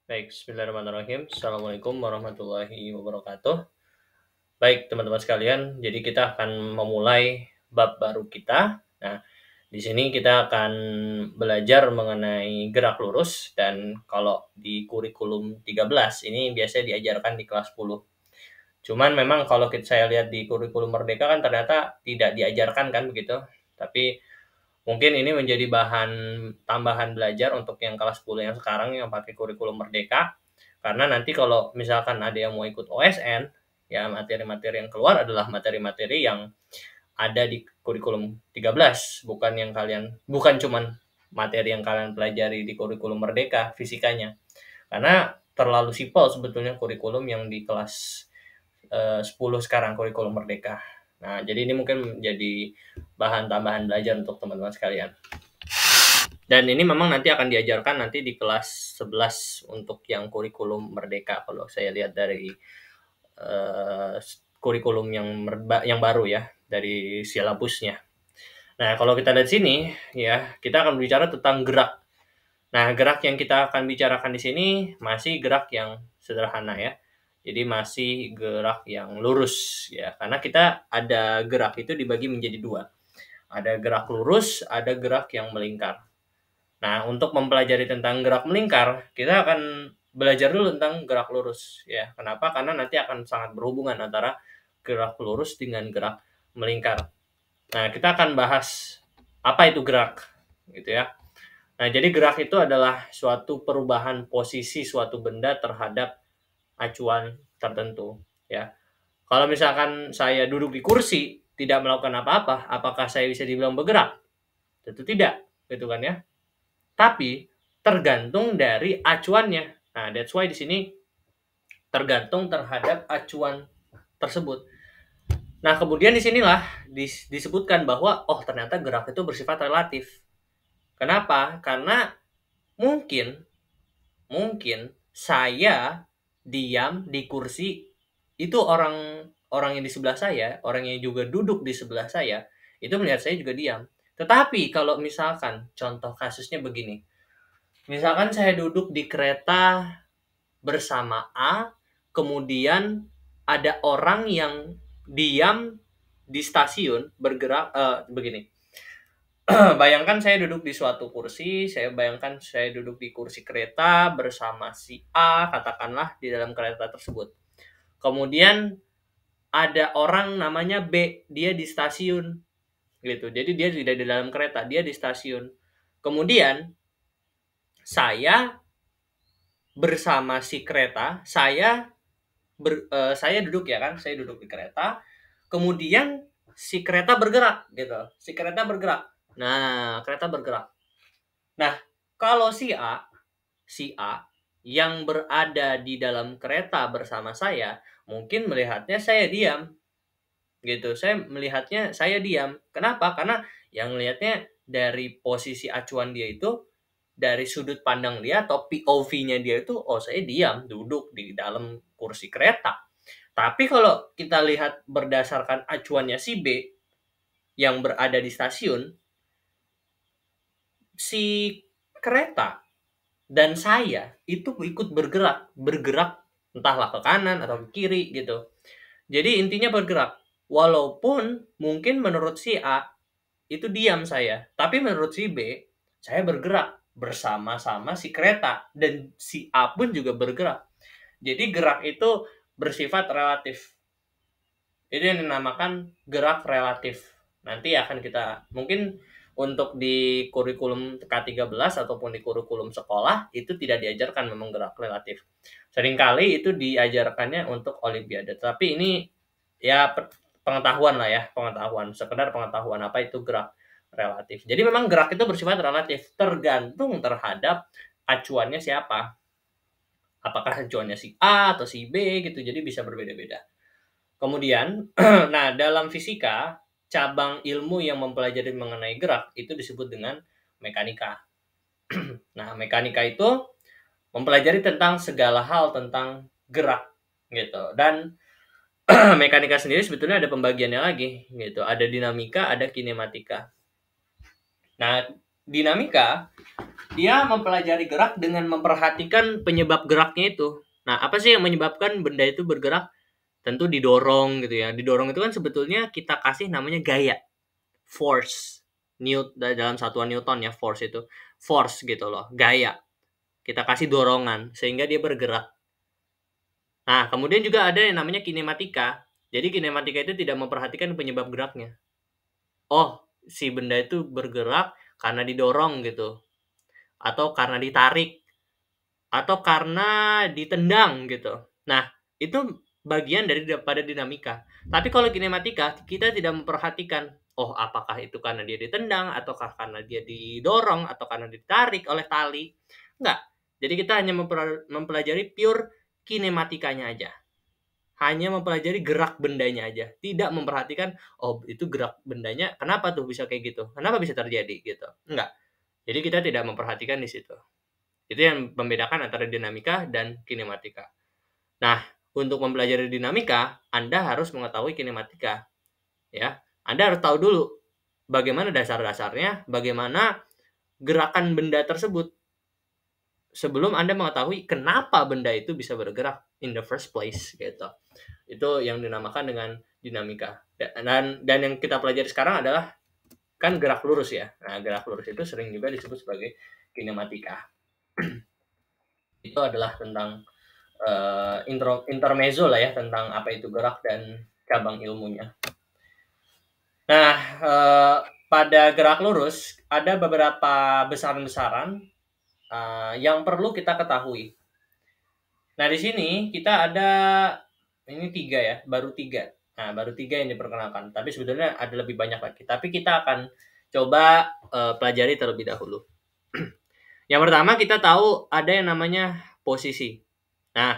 Baik, bismillahirrahmanirrahim. Assalamualaikum warahmatullahi wabarakatuh. Baik, teman-teman sekalian, jadi kita akan memulai bab baru kita. Nah, di sini kita akan belajar mengenai gerak lurus dan kalau di kurikulum 13 ini biasanya diajarkan di kelas 10. Cuman memang kalau saya lihat di kurikulum Merdeka kan ternyata tidak diajarkan kan begitu. Tapi mungkin ini menjadi bahan tambahan belajar untuk yang kelas 10 yang sekarang yang pakai kurikulum Merdeka. Karena nanti kalau misalkan ada yang mau ikut OSN, ya materi-materi yang keluar adalah materi-materi yang ada di kurikulum 13, bukan cuman materi yang kalian pelajari di kurikulum Merdeka fisikanya. Karena terlalu simpel sebetulnya kurikulum yang di kelas 10 sekarang kurikulum Merdeka. Nah, jadi ini mungkin menjadi bahan tambahan belajar untuk teman-teman sekalian. Dan ini memang nanti akan diajarkan nanti di kelas 11 untuk yang kurikulum Merdeka kalau saya lihat dari kurikulum yang baru ya, dari silabusnya. Nah, kalau kita lihat sini ya, kita akan bicara tentang gerak. Nah, gerak yang kita akan bicarakan di sini masih gerak yang sederhana ya. Jadi masih gerak yang lurus ya, karena kita ada gerak itu dibagi menjadi dua. Ada gerak lurus, ada gerak yang melingkar. Nah, untuk mempelajari tentang gerak melingkar, kita akan belajar dulu tentang gerak lurus ya. Kenapa? Karena nanti akan sangat berhubungan antara gerak lurus dengan gerak melingkar. Nah, kita akan bahas apa itu gerak gitu ya. Nah, jadi gerak itu adalah suatu perubahan posisi suatu benda terhadap acuan tertentu ya. Kalau misalkan saya duduk di kursi tidak melakukan apa-apa, apakah saya bisa dibilang bergerak? Tentu tidak, gitu kan ya. Tapi tergantung dari acuannya. Nah, that's why di sini tergantung terhadap acuan tersebut. Nah, kemudian di sinilah disebutkan bahwa ternyata gerak itu bersifat relatif. Kenapa? Karena mungkin saya diam di kursi itu orang orang yang di sebelah saya, orang yang juga duduk di sebelah saya, itu melihat saya juga diam. Tetapi kalau misalkan contoh kasusnya begini. Misalkan saya duduk di kereta bersama A, kemudian ada orang yang diam di stasiun bergerak begini. Bayangkan saya duduk di suatu kursi, saya bayangkan saya duduk di kursi kereta bersama si A, katakanlah di dalam kereta tersebut. Kemudian ada orang namanya B, dia di stasiun gitu. Jadi dia tidak di dalam kereta, dia di stasiun. Kemudian saya bersama si kereta, saya duduk ya kan, saya duduk di kereta. Kemudian si kereta bergerak gitu. Si kereta bergerak. Nah, kereta bergerak. Nah, kalau si A yang berada di dalam kereta bersama saya, mungkin melihatnya saya diam. Gitu. Saya melihatnya saya diam. Kenapa? Karena yang melihatnya dari posisi acuan dia itu dari sudut pandang dia atau POV-nya dia itu saya diam duduk di dalam kursi kereta. Tapi kalau kita lihat berdasarkan acuannya si B yang berada di stasiun, si kereta dan saya itu ikut bergerak entahlah ke kanan atau ke kiri gitu. Jadi intinya bergerak. Walaupun mungkin menurut si A itu diam saya, tapi menurut si B saya bergerak bersama-sama si kereta dan si A pun juga bergerak. Jadi gerak itu bersifat relatif. Itu yang dinamakan gerak relatif. Nanti akan kita mungkin untuk di kurikulum K13 ataupun di kurikulum sekolah itu tidak diajarkan memang gerak relatif. Seringkali itu diajarkannya untuk olimpiade. Tapi ini ya pengetahuan lah ya, sekedar pengetahuan apa itu gerak relatif. Jadi memang gerak itu bersifat relatif, tergantung terhadap acuannya siapa. Apakah acuannya si A atau si B gitu. Jadi bisa berbeda-beda. Kemudian, nah dalam fisika, cabang ilmu yang mempelajari mengenai gerak itu disebut dengan mekanika. Nah, mekanika itu mempelajari tentang segala hal tentang gerak gitu. Dan mekanika sendiri sebetulnya ada pembagiannya lagi gitu. Ada dinamika, ada kinematika. Nah, dinamika, dia mempelajari gerak dengan memperhatikan penyebab geraknya itu. Nah, apa sih yang menyebabkan benda itu bergerak? Tentu didorong gitu ya. Didorong itu kan sebetulnya kita kasih namanya gaya, force. Dalam satuan Newton ya, force itu. Force gitu loh, gaya. Kita kasih dorongan sehingga dia bergerak. Nah, kemudian juga ada yang namanya kinematika. Jadi kinematika itu tidak memperhatikan penyebab geraknya. Oh, si benda itu bergerak karena didorong gitu, atau karena ditarik, atau karena ditendang gitu. Nah, itu bagian daripada dinamika. Tapi kalau kinematika, kita tidak memperhatikan, oh apakah itu karena dia ditendang, ataukah karena dia didorong, atau karena ditarik oleh tali. Enggak. Jadi kita hanya mempelajari pure kinematikanya aja. Hanya mempelajari gerak bendanya aja. Tidak memperhatikan, oh itu gerak bendanya, kenapa tuh bisa kayak gitu? Kenapa bisa terjadi gitu? Enggak. Jadi kita tidak memperhatikan di situ. Itu yang membedakan antara dinamika dan kinematika. Nah, untuk mempelajari dinamika, Anda harus mengetahui kinematika. Ya, Anda harus tahu dulu bagaimana dasar-dasarnya, bagaimana gerakan benda tersebut sebelum Anda mengetahui kenapa benda itu bisa bergerak in the first place gitu. Itu yang dinamakan dengan dinamika. Dan yang kita pelajari sekarang adalah kan gerak lurus ya. Nah, gerak lurus itu sering juga disebut sebagai kinematika. Itu adalah tentang intermezzo lah ya, tentang apa itu gerak dan cabang ilmunya. Nah, pada gerak lurus ada beberapa besaran-besaran yang perlu kita ketahui. Nah, di sini kita ada ini 3 ya, baru 3. Nah, baru 3 yang diperkenalkan. Tapi sebetulnya ada lebih banyak lagi. Tapi kita akan coba pelajari terlebih dahulu. Yang pertama kita tahu ada yang namanya posisi. Nah,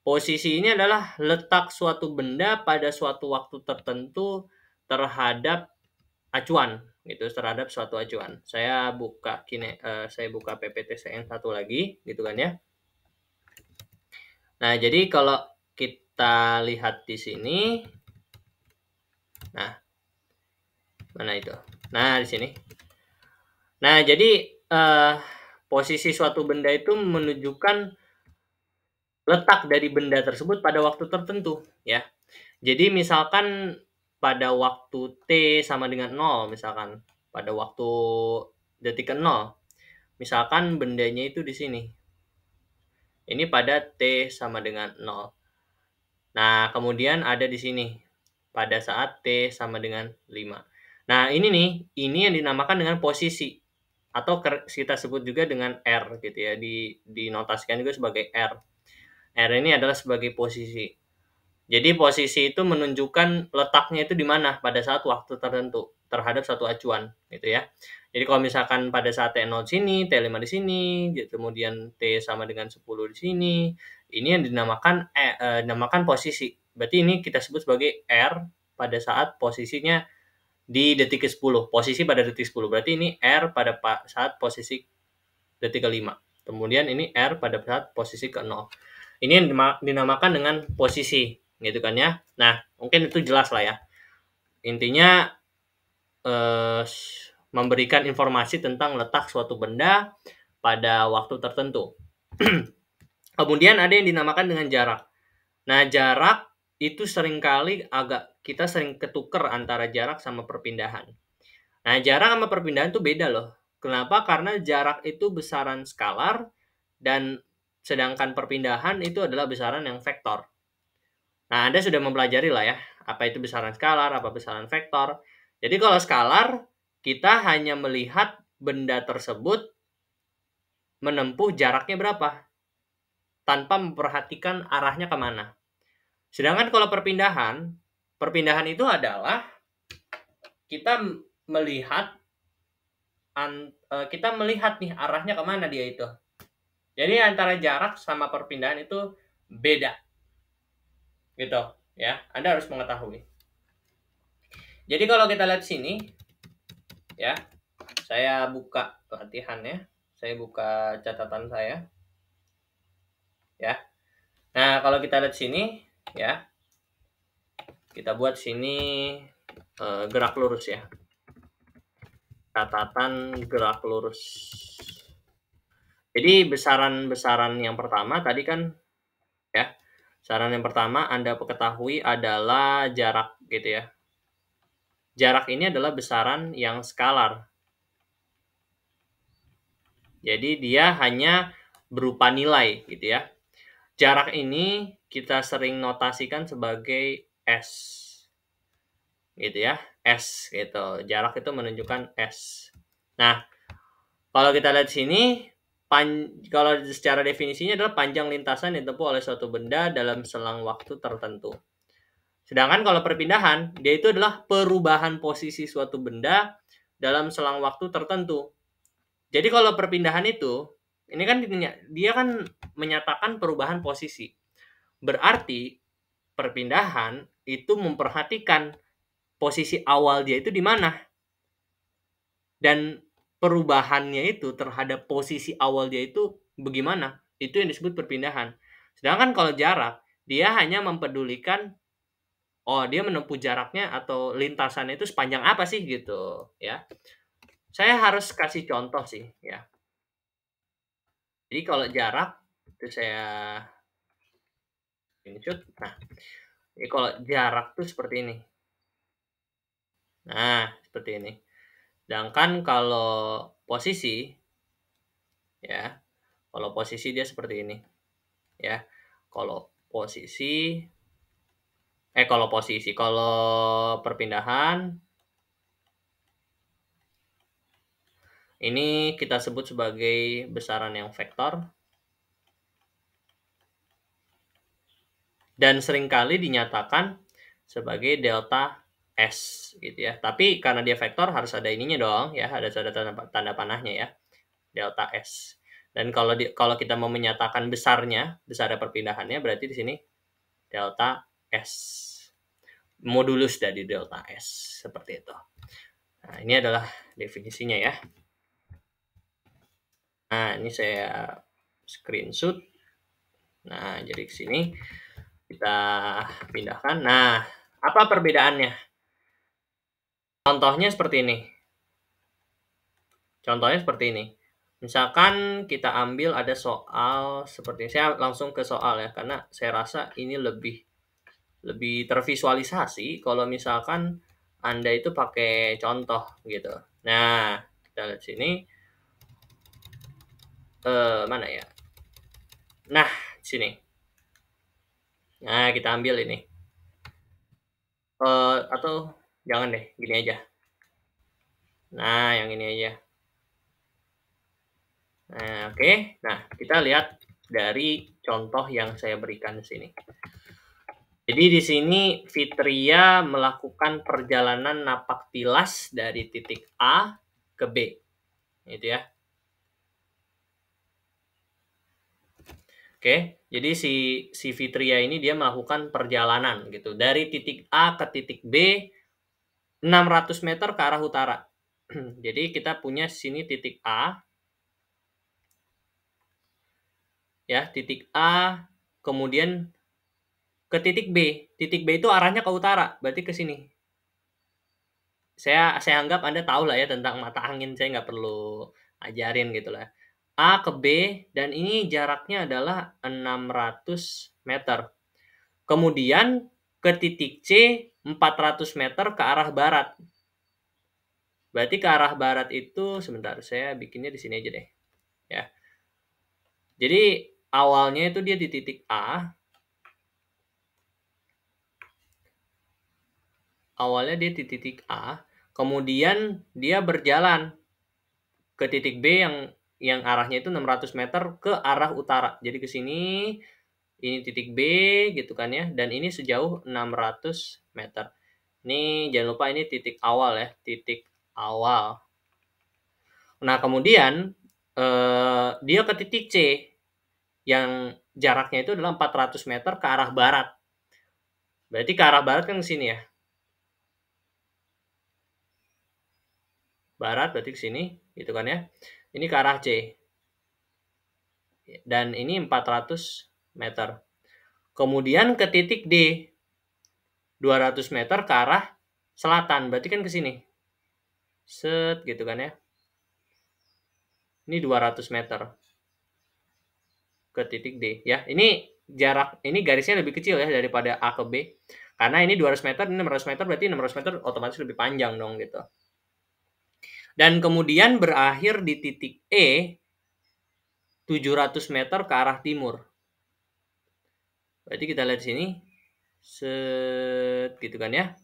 posisi ini adalah letak suatu benda pada suatu waktu tertentu terhadap acuan, gitu, terhadap suatu acuan. Saya buka PPTCN satu lagi, gitu kan ya. Nah, jadi kalau kita lihat di sini, nah, mana itu? Nah, di sini. Nah, jadi posisi suatu benda itu menunjukkan letak dari benda tersebut pada waktu tertentu, ya. Jadi misalkan pada waktu T sama dengan 0, misalkan pada waktu detik ke-0, misalkan bendanya itu di sini. Ini pada T sama dengan 0. Nah, kemudian ada di sini pada saat T sama dengan 5. Nah, ini yang dinamakan dengan posisi atau kita sebut juga dengan R gitu ya, dinotasikan juga sebagai R. R ini adalah sebagai posisi. Jadi posisi itu menunjukkan letaknya itu di mana pada saat waktu tertentu terhadap satu acuan gitu ya. Jadi kalau misalkan pada saat T0 di sini, T5 di sini, kemudian T sama dengan 10 di sini, ini yang dinamakan posisi. Berarti ini kita sebut sebagai R pada saat posisinya di detik ke-10. Posisi pada detik 10. Berarti ini R pada saat posisi detik ke-5. Kemudian ini R pada saat posisi ke-0. Ini yang dinamakan dengan posisi, gitu kan ya. Nah, mungkin itu jelas lah ya. Intinya memberikan informasi tentang letak suatu benda pada waktu tertentu. Kemudian ada yang dinamakan dengan jarak. Nah, jarak itu seringkali kita sering ketuker antara jarak sama perpindahan. Nah, jarak sama perpindahan itu beda loh. Kenapa? Karena jarak itu besaran skalar dan sedangkan perpindahan itu adalah besaran yang vektor. Nah, Anda sudah mempelajari lah ya, apa itu besaran skalar, apa besaran vektor. Jadi kalau skalar, kita hanya melihat benda tersebut menempuh jaraknya berapa, tanpa memperhatikan arahnya kemana. Sedangkan kalau perpindahan itu adalah kita melihat nih arahnya kemana dia itu. Jadi antara jarak sama perpindahan itu beda. Gitu ya. Anda harus mengetahui. Jadi kalau kita lihat sini ya, saya buka latihannya. Saya buka catatan saya. Ya. Nah, kalau kita lihat sini ya. Kita buat sini gerak lurus ya. catatan gerak lurus. Jadi besaran-besaran yang pertama tadi kan ya, besaran yang pertama Anda ketahui adalah jarak gitu ya. Jarak ini adalah besaran yang skalar. Jadi dia hanya berupa nilai gitu ya. Jarak ini kita sering notasikan sebagai S. Gitu ya, S gitu. Jarak itu menunjukkan S. Nah, kalau kita lihat sini, kalau secara definisinya adalah panjang lintasan yang ditempuh oleh suatu benda dalam selang waktu tertentu. Sedangkan kalau perpindahan, dia itu adalah perubahan posisi suatu benda dalam selang waktu tertentu. Jadi kalau perpindahan itu, ini kan dia kan menyatakan perubahan posisi. Berarti perpindahan itu memperhatikan posisi awal dia itu di mana. Dan perubahannya itu terhadap posisi awal dia itu bagaimana? Itu yang disebut perpindahan. Sedangkan kalau jarak, dia hanya mempedulikan dia menempuh jaraknya atau lintasannya itu sepanjang apa sih gitu ya. Saya harus kasih contoh sih ya. Jadi kalau jarak itu saya screenshot. Nah, jadi kalau jarak tuh seperti ini. Nah, seperti ini. Sedangkan kalau posisi ya, kalau posisi dia seperti ini. Ya. Kalau perpindahan ini kita sebut sebagai besaran yang vektor dan seringkali dinyatakan sebagai delta S gitu ya. Tapi karena dia vektor harus ada ininya dong ya, ada tanda panahnya ya. Delta S. Dan kalau kita mau menyatakan besarnya perpindahannya berarti di sini delta S. Modulus dari delta S seperti itu. Nah, ini adalah definisinya ya. Nah, ini saya screenshot. Nah, jadi ke sini kita pindahkan. Nah, apa perbedaannya? Contohnya seperti ini. Misalkan kita ambil ada soal seperti ini. Saya langsung ke soal ya, karena saya rasa ini lebih tervisualisasi kalau misalkan Anda itu pakai contoh gitu. Nah, kita lihat sini. Mana ya? Nah, sini. Nah, kita ambil ini. Atau jangan deh, gini aja. Nah, yang ini aja. Nah, oke. Nah, kita lihat dari contoh yang saya berikan di sini. Jadi di sini Fitria melakukan perjalanan napak tilas dari titik A ke B. Gitu ya. Oke, jadi si Fitria ini dia melakukan perjalanan gitu dari titik A ke titik B 600 meter ke arah utara. Jadi kita punya sini titik A. Ya, titik A kemudian ke titik B. Titik B itu arahnya ke utara, berarti ke sini. Saya anggap Anda tahu lah ya tentang mata angin, saya nggak perlu ajarin gitu lah. A ke B dan ini jaraknya adalah 600 meter. Kemudian ke titik C 400 meter ke arah barat. Berarti ke arah barat itu sebentar saya bikinnya di sini aja deh. Ya. Jadi awalnya itu dia di titik A. Awalnya dia di titik A, kemudian dia berjalan ke titik B yang arahnya itu 600 meter ke arah utara. Jadi ke sini ini titik B gitu kan ya, dan ini sejauh 600 meter. Ini jangan lupa ini titik awal ya, titik awal. Nah, kemudian dia ke titik C yang jaraknya itu adalah 400 meter ke arah barat. Berarti ke arah barat kan ke sini ya. Barat berarti ke sini gitu kan ya. Ini ke arah C. Dan ini 400 meter. Kemudian ke titik D 200 meter ke arah selatan, berarti kan ke sini. Set gitu kan ya. Ini 200 meter ke titik D ya. Ini jarak, ini garisnya lebih kecil ya daripada A ke B. Karena ini 200 meter, ini 600 meter, berarti 600 meter otomatis lebih panjang dong gitu. Dan kemudian berakhir di titik E 700 meter ke arah timur. Berarti kita lihat di sini. Set gitu kan ya.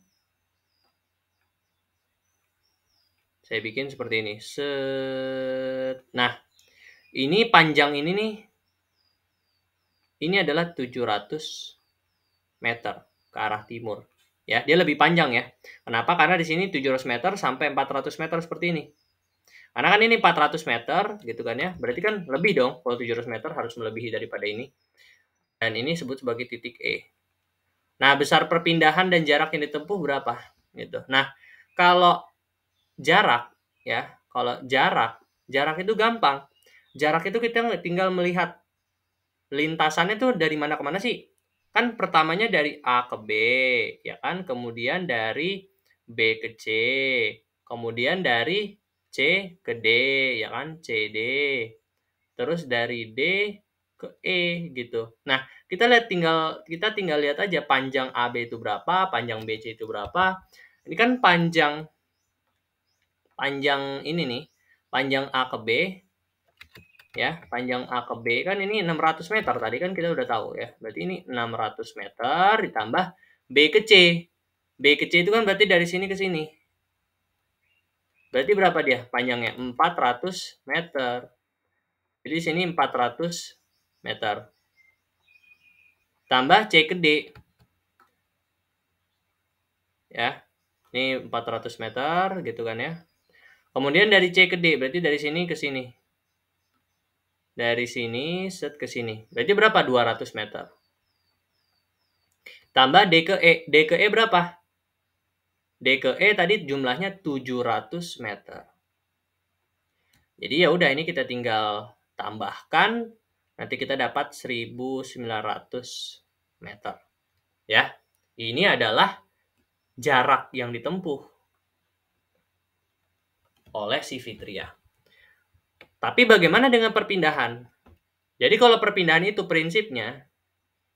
Saya bikin seperti ini. Set. Nah, ini panjang ini nih. Ini adalah 700 meter ke arah timur. Ya, dia lebih panjang ya. Kenapa? Karena di sini 700 meter sampai 400 meter seperti ini. Karena kan ini 400 meter gitu kan ya. Berarti kan lebih dong. Kalau 700 meter harus melebihi daripada ini. Dan ini disebut sebagai titik E. Nah, besar perpindahan dan jarak yang ditempuh berapa? Gitu. Nah, kalau jarak ya, kalau jarak itu gampang. Jarak itu kita tinggal melihat lintasannya tuh dari mana ke mana sih? Kan pertamanya dari A ke B, ya kan? Kemudian dari B ke C, kemudian dari C ke D, ya kan? CD. Terus dari D ke E gitu. Nah, kita tinggal lihat aja panjang AB itu berapa, panjang BC itu berapa. Ini kan panjang ini nih, panjang A ke B ya, panjang A ke B kan ini 600 meter tadi kan kita udah tahu ya. Berarti ini 600 meter ditambah B ke C. B ke C itu kan berarti dari sini ke sini. Berarti berapa dia panjangnya? 400 meter. Jadi sini 400 meter. Tambah C ke D. Ya. Ini 400 meter gitu kan ya. Kemudian dari C ke D berarti dari sini ke sini. Dari sini set ke sini. Berarti berapa? 200 meter. Tambah D ke E. D ke E berapa? D ke E tadi jumlahnya 700 meter. Jadi ya udah ini kita tinggal tambahkan, nanti kita dapat 1900 meter. Ya. Ini adalah jarak yang ditempuh oleh si Fitria. Tapi bagaimana dengan perpindahan? Jadi kalau perpindahan itu prinsipnya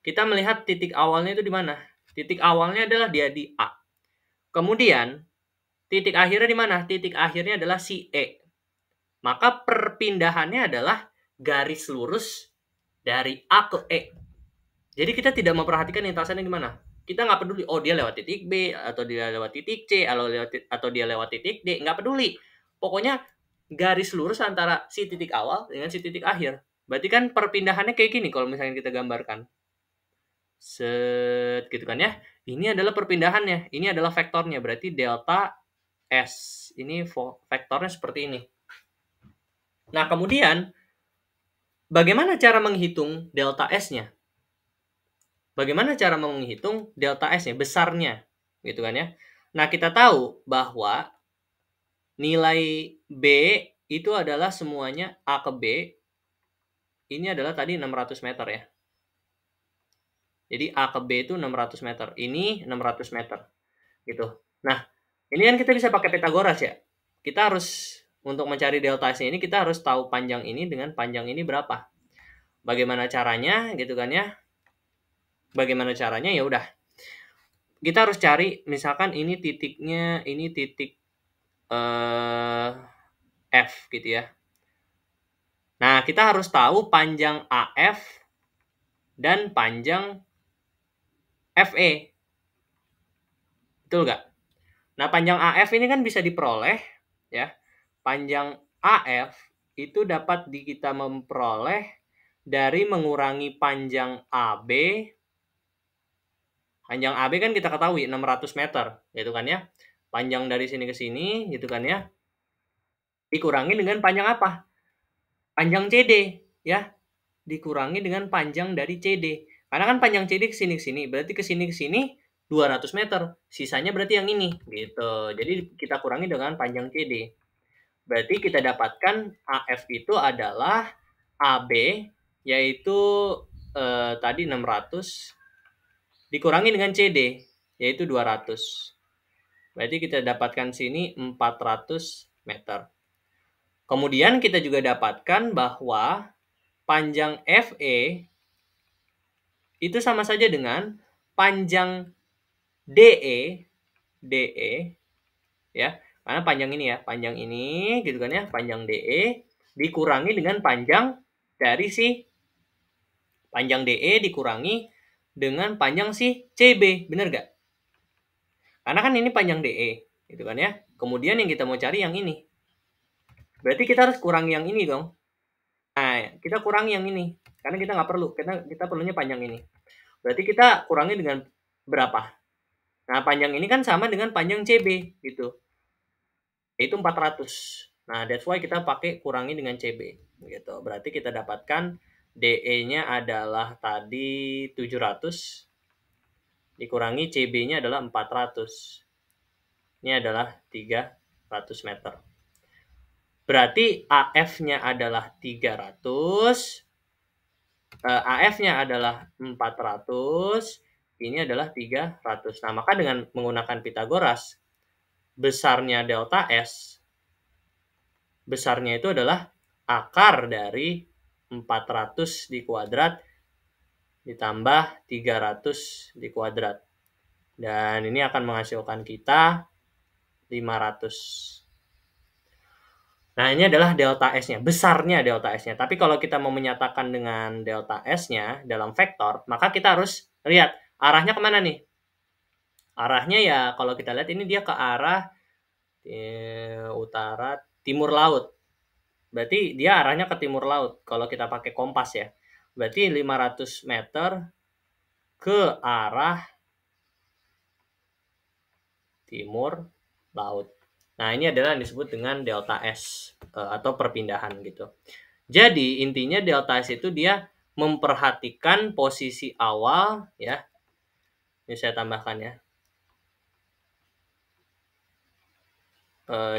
kita melihat titik awalnya itu di mana? Titik awalnya adalah dia di A. Kemudian titik akhirnya di mana? Titik akhirnya adalah si E. Maka perpindahannya adalah garis lurus dari A ke E. Jadi kita tidak memperhatikan lintasannya gimana. Kita nggak peduli, oh dia lewat titik B, atau dia lewat titik C, atau dia lewat titik D. Nggak peduli. Pokoknya garis lurus antara si titik awal dengan si titik akhir. Berarti kan perpindahannya kayak gini kalau misalnya kita gambarkan. Set, gitu kan ya. Ini adalah perpindahannya. Ini adalah vektornya. Berarti delta S. Ini vektornya seperti ini. Nah, kemudian bagaimana cara menghitung delta S-nya? Bagaimana cara menghitung delta S-nya, besarnya, gitu kan ya. Nah, kita tahu bahwa nilai B itu adalah semuanya A ke B, ini adalah tadi 600 meter ya. Jadi A ke B itu 600 meter, ini 600 meter, gitu. Nah, ini kan kita bisa pakai Pythagoras ya. Kita harus, untuk mencari delta S-nya ini, kita harus tahu panjang ini dengan panjang ini berapa. Bagaimana caranya, gitu kan ya. Bagaimana caranya? Ya udah. Kita harus cari misalkan ini titiknya, ini titik F gitu ya. Nah, kita harus tahu panjang AF dan panjang FE. Betul nggak? Nah, panjang AF ini kan bisa diperoleh ya. Panjang AF itu dapat kita memperoleh dari mengurangi panjang AB. Panjang AB kan kita ketahui 600 meter, gitu kan ya. Panjang dari sini ke sini, gitu kan ya. Dikurangi dengan panjang apa? Panjang CD, ya. Dikurangi dengan panjang dari CD. Karena kan panjang CD ke sini, berarti ke sini 200 meter. Sisanya berarti yang ini, gitu. Jadi kita kurangi dengan panjang CD. Berarti kita dapatkan AF itu adalah AB, yaitu tadi 600 dikurangi dengan CD, yaitu 200. Berarti kita dapatkan sini 400 meter. Kemudian kita juga dapatkan bahwa panjang FE itu sama saja dengan panjang DE, ya. Karena panjang ini ya, panjang ini gitu kan ya, panjang DE dikurangi dengan panjang dari si panjang DE dikurangi dengan panjang si CB, bener gak? Karena kan ini panjang DE, gitu kan ya. Kemudian yang kita mau cari yang ini. Berarti kita harus kurangi yang ini dong. Nah, kita kurangi yang ini. Karena kita nggak perlu, kita perlunya panjang ini. Berarti kita kurangi dengan berapa? Nah, panjang ini kan sama dengan panjang CB, gitu. Itu 400. Nah, that's why kita pakai kurangi dengan CB, gitu. Berarti kita dapatkan DE-nya adalah tadi 700 dikurangi CB-nya adalah 400. Ini adalah 300 meter. Berarti AF-nya adalah 300, AF-nya adalah 400, ini adalah 300. Nah, maka dengan menggunakan Pythagoras, besarnya delta S, besarnya itu adalah akar dari 400 di kuadrat ditambah 300 di kuadrat. Dan ini akan menghasilkan kita 500. Nah, ini adalah delta S-nya, besarnya delta S-nya. Tapi kalau kita mau menyatakan dengan delta S-nya dalam vektor, maka kita harus lihat arahnya kemana nih. Arahnya ya kalau kita lihat ini dia ke arah utara timur laut. Berarti dia arahnya ke timur laut kalau kita pakai kompas ya. Berarti 500 meter ke arah timur laut. Nah, ini adalah yang disebut dengan delta S atau perpindahan gitu. Jadi, intinya delta S itu dia memperhatikan posisi awal ya. Ini saya tambahkan ya.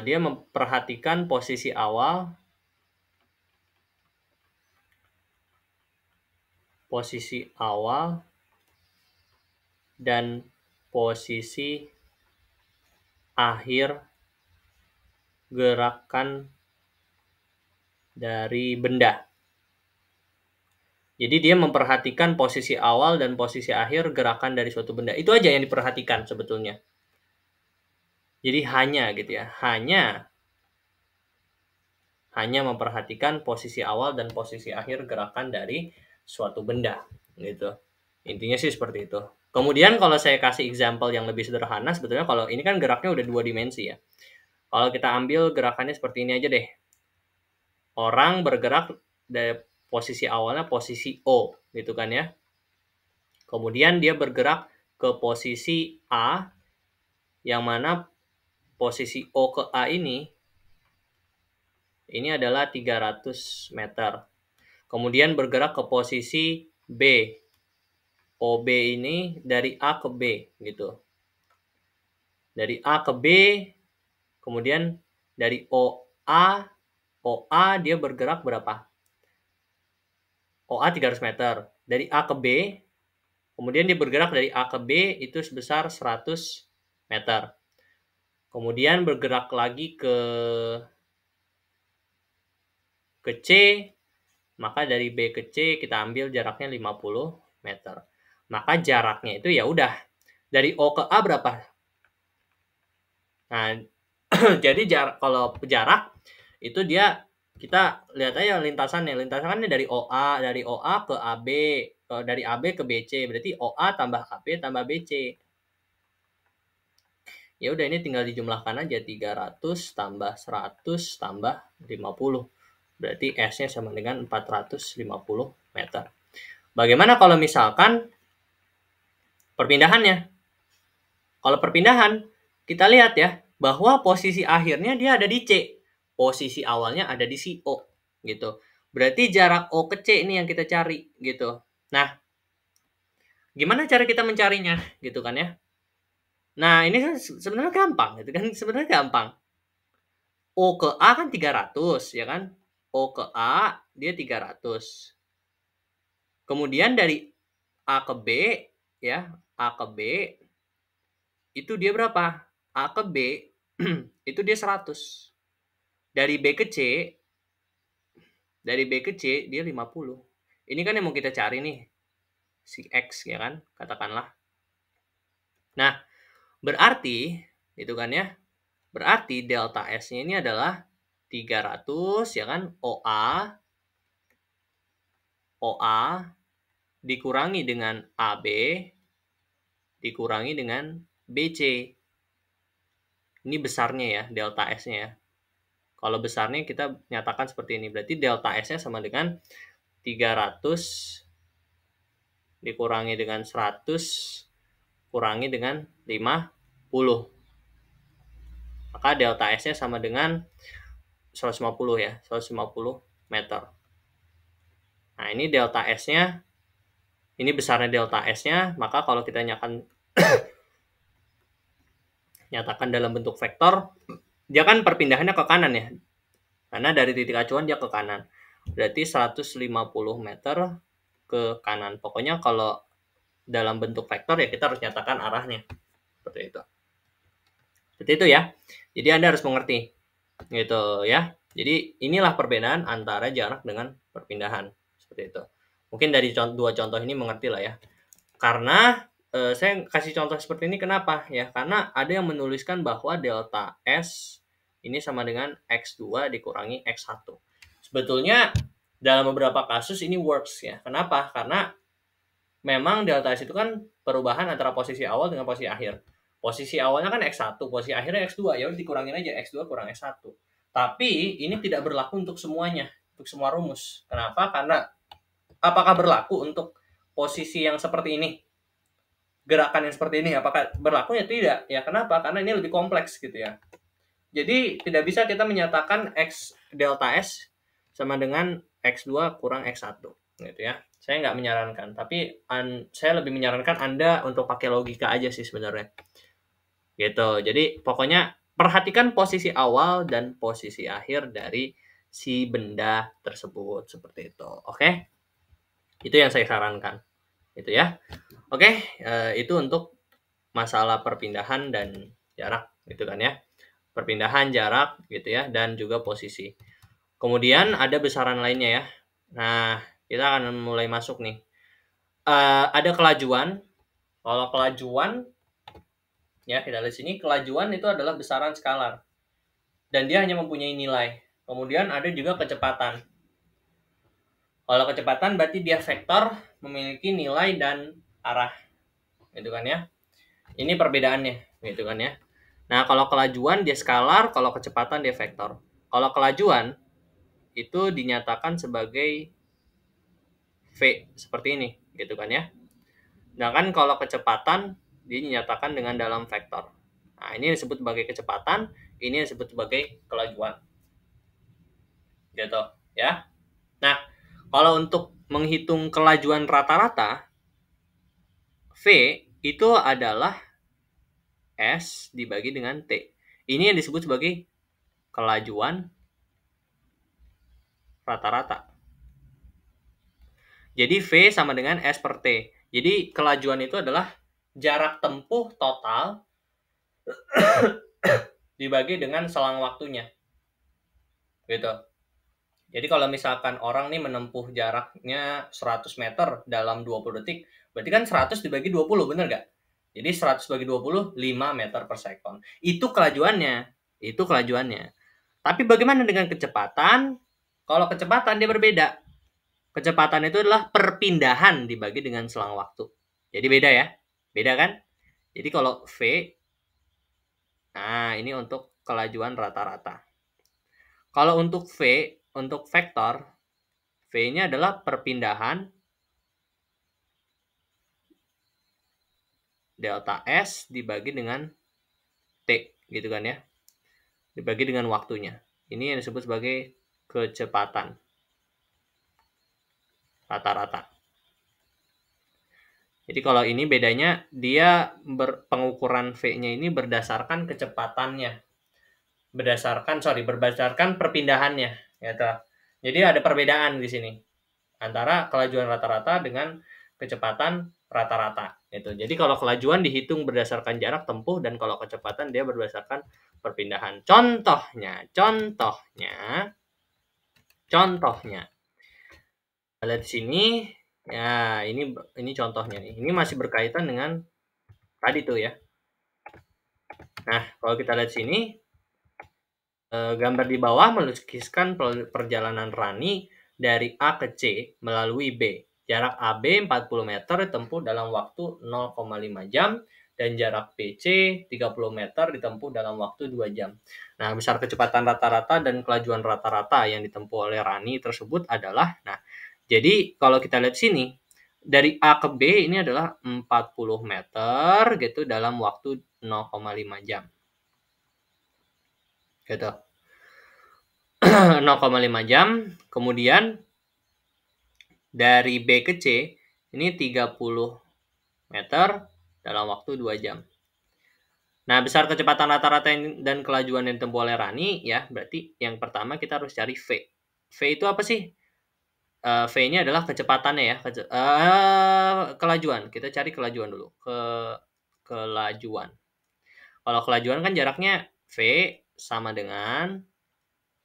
Dia memperhatikan posisi awal, dan posisi akhir gerakan dari benda. Jadi dia memperhatikan posisi awal dan posisi akhir gerakan dari suatu benda. Itu aja yang diperhatikan sebetulnya. Jadi hanya gitu ya, hanya memperhatikan posisi awal dan posisi akhir gerakan dari suatu benda gitu. Intinya sih seperti itu. Kemudian kalau saya kasih example yang lebih sederhana, sebetulnya kalau ini kan geraknya udah 2 dimensi ya. Kalau kita ambil gerakannya seperti ini aja deh. Orang bergerak dari posisi awalnya posisi O gitu kan ya. Kemudian dia bergerak ke posisi A, yang mana posisi O ke A ini adalah 300 meter. Kemudian bergerak ke posisi B. OB ini dari A ke B gitu. Dari A ke B, kemudian dari OA dia bergerak berapa? OA 300 meter. Dari A ke B, kemudian dia bergerak dari A ke B itu sebesar 100 meter. Kemudian bergerak lagi ke C, maka dari B ke C kita ambil jaraknya 50 meter. Maka jaraknya itu ya udah dari O ke A berapa? Nah, jadi kalau jarak itu dia kita lihat aja lintasannya. Lintasannya dari OA ke AB, dari AB ke BC. Berarti OA tambah AB tambah BC. Ya udah ini tinggal dijumlahkan aja 300 tambah 100 tambah 50. Berarti S-nya sama dengan 450 meter. Bagaimana kalau misalkan perpindahannya? Kalau perpindahan, kita lihat ya, bahwa posisi akhirnya dia ada di C. Posisi awalnya ada di si O, gitu. Berarti jarak O ke C ini yang kita cari, gitu. Nah, gimana cara kita mencarinya, gitu kan ya? Nah, ini kan sebenarnya gampang, gitu kan? Sebenarnya gampang. O ke A kan 300, ya kan? O ke A, dia 300. Kemudian dari A ke B, ya, A ke B, itu dia berapa? A ke B itu dia 100. Dari B ke C dia 50. Ini kan yang mau kita cari nih, si X ya kan, katakanlah. Nah, berarti itu kan ya. Berarti delta S-nya ini adalah 300 ya kan, OA dikurangi dengan AB dikurangi dengan BC. Ini besarnya ya, delta S-nya ya. Kalau besarnya kita nyatakan seperti ini. Berarti delta S-nya sama dengan 300 dikurangi dengan 100 kurangi dengan 50. Maka delta S-nya sama dengan 150 ya, 150 meter. Nah, ini delta S-nya, ini besarnya delta S-nya, maka kalau kita nyatakan dalam bentuk vektor, dia kan perpindahannya ke kanan ya. Karena dari titik acuan dia ke kanan. Berarti 150 meter ke kanan. Pokoknya kalau dalam bentuk vektor ya kita harus nyatakan arahnya. Seperti itu. Seperti itu ya. Jadi Anda harus mengerti. Gitu ya. Jadi inilah perbedaan antara jarak dengan perpindahan. Seperti itu. Mungkin dari dua contoh ini mengerti lah ya. Karena saya kasih contoh seperti ini kenapa ya? Karena ada yang menuliskan bahwa delta S ini sama dengan X2 dikurangi X1. Sebetulnya dalam beberapa kasus ini works ya. Kenapa? Karena memang delta S itu kan perubahan antara posisi awal dengan posisi akhir. Posisi awalnya kan X1, posisi akhirnya X2. Ya udah dikurangin aja X2 kurang X1. Tapi ini tidak berlaku untuk semuanya, untuk semua rumus. Kenapa? Karena apakah berlaku untuk posisi yang seperti ini? Gerakan yang seperti ini apakah berlaku? Ya tidak. Ya kenapa? Karena ini lebih kompleks gitu ya. Jadi tidak bisa kita menyatakan X delta S sama dengan X2 kurang X1 gitu ya. Saya nggak menyarankan, tapi saya lebih menyarankan Anda untuk pakai logika aja sih sebenarnya. Gitu. Jadi pokoknya perhatikan posisi awal dan posisi akhir dari si benda tersebut seperti itu. Oke? Itu yang saya sarankan. Itu ya. Oke, itu untuk masalah perpindahan dan jarak gitu kan ya. Perpindahan, jarak gitu ya, dan juga posisi. Kemudian ada besaran lainnya ya. Nah, kita akan mulai masuk nih. Ada kelajuan. Kalau kelajuan, ya kita lihat sini, kelajuan itu adalah besaran skalar. Dan dia hanya mempunyai nilai. Kemudian ada juga kecepatan. Kalau kecepatan berarti dia vektor, memiliki nilai dan arah. Gitu kan ya. Ini perbedaannya, gitu kan ya. Nah, kalau kelajuan dia skalar, kalau kecepatan dia vektor. Kalau kelajuan itu dinyatakan sebagai V seperti ini, gitu kan ya. Sedangkan kalau kecepatan dia dinyatakan dengan dalam vektor. Nah, ini disebut sebagai kecepatan, ini disebut sebagai kelajuan. Gitu, ya. Nah, kalau untuk menghitung kelajuan rata-rata, V itu adalah S dibagi dengan T. Ini yang disebut sebagai kelajuan rata-rata. Jadi V sama dengan S per T. Jadi kelajuan itu adalah jarak tempuh total dibagi dengan selang waktunya. Gitu. Jadi kalau misalkan orang nih menempuh jaraknya 100 meter dalam 20 detik, berarti kan 100 dibagi 20, bener nggak? Jadi 100 bagi 20, 5 meter per second. Itu kelajuannya. Itu kelajuannya. Tapi bagaimana dengan kecepatan? Kalau kecepatan dia berbeda. Kecepatan itu adalah perpindahan dibagi dengan selang waktu. Jadi beda ya. Beda kan? Jadi kalau V, nah ini untuk kelajuan rata-rata. Kalau untuk V, untuk vektor, V-nya adalah perpindahan delta S dibagi dengan T, gitu kan ya. Dibagi dengan waktunya. Ini yang disebut sebagai kecepatan rata-rata. Jadi kalau ini bedanya dia pengukuran V-nya ini berdasarkan kecepatannya. Berdasarkan perpindahannya, gitu. Jadi ada perbedaan di sini antara kelajuan rata-rata dengan kecepatan rata-rata gitu. Jadi kalau kelajuan dihitung berdasarkan jarak tempuh dan kalau kecepatan dia berdasarkan perpindahan. Contohnya lihat di sini ya, ini contohnya nih. Ini masih berkaitan dengan tadi tuh ya. Nah, kalau kita lihat sini gambar di bawah melukiskan perjalanan Rani dari A ke C melalui B. Jarak AB 40 meter ditempuh dalam waktu 0,5 jam dan jarak BC 30 meter ditempuh dalam waktu 2 jam. Nah, besar kecepatan rata-rata dan kelajuan rata-rata yang ditempuh oleh Rani tersebut adalah, nah, jadi kalau kita lihat sini, dari A ke B ini adalah 40 meter gitu dalam waktu 0,5 jam. Gitu. 0,5 jam. Kemudian dari B ke C ini 30 meter dalam waktu 2 jam. Nah, besar kecepatan rata-rata dan kelajuan yang ditempuh oleh Rani ya, berarti yang pertama kita harus cari V. V itu apa sih? V-nya adalah kecepatannya ya, kelajuan. Kita cari kelajuan dulu. Kelajuan. Kalau kelajuan kan jaraknya V sama dengan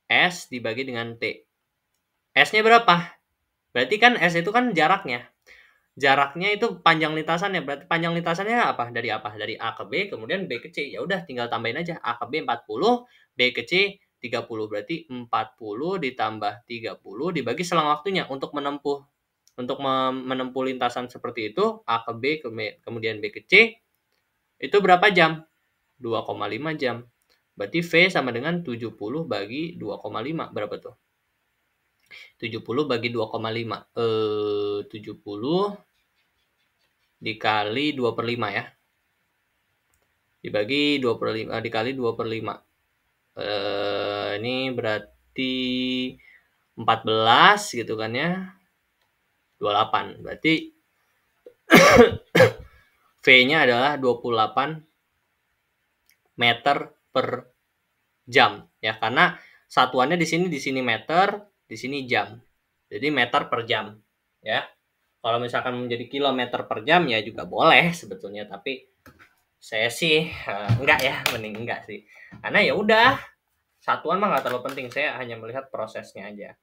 S dibagi dengan T. S-nya berapa? Berarti kan S itu kan jaraknya. Jaraknya itu panjang lintasannya. Berarti panjang lintasannya apa? Dari apa? Dari A ke B, kemudian B ke C. Ya udah tinggal tambahin aja. A ke B 40, B ke C 30. Berarti 40 ditambah 30 dibagi selang waktunya untuk menempuh lintasan seperti itu, A ke B, kemudian B ke C, itu berapa jam? 2,5 jam. Berarti V sama dengan 70 bagi 2,5. Berapa tuh? 70 bagi 2,5. 70 dikali 2/5 ya. Dibagi 2/5, dikali 2/5. Ini berarti 14 gitu kan ya. 28. Berarti V-nya adalah 28 meter per jam ya, karena satuannya di sini meter, di sini jam. Jadi meter per jam ya. Kalau misalkan menjadi kilometer per jam ya juga boleh sebetulnya, tapi saya sih enggak ya, mending enggak sih. Karena ya udah, satuan mah nggak terlalu penting, saya hanya melihat prosesnya aja.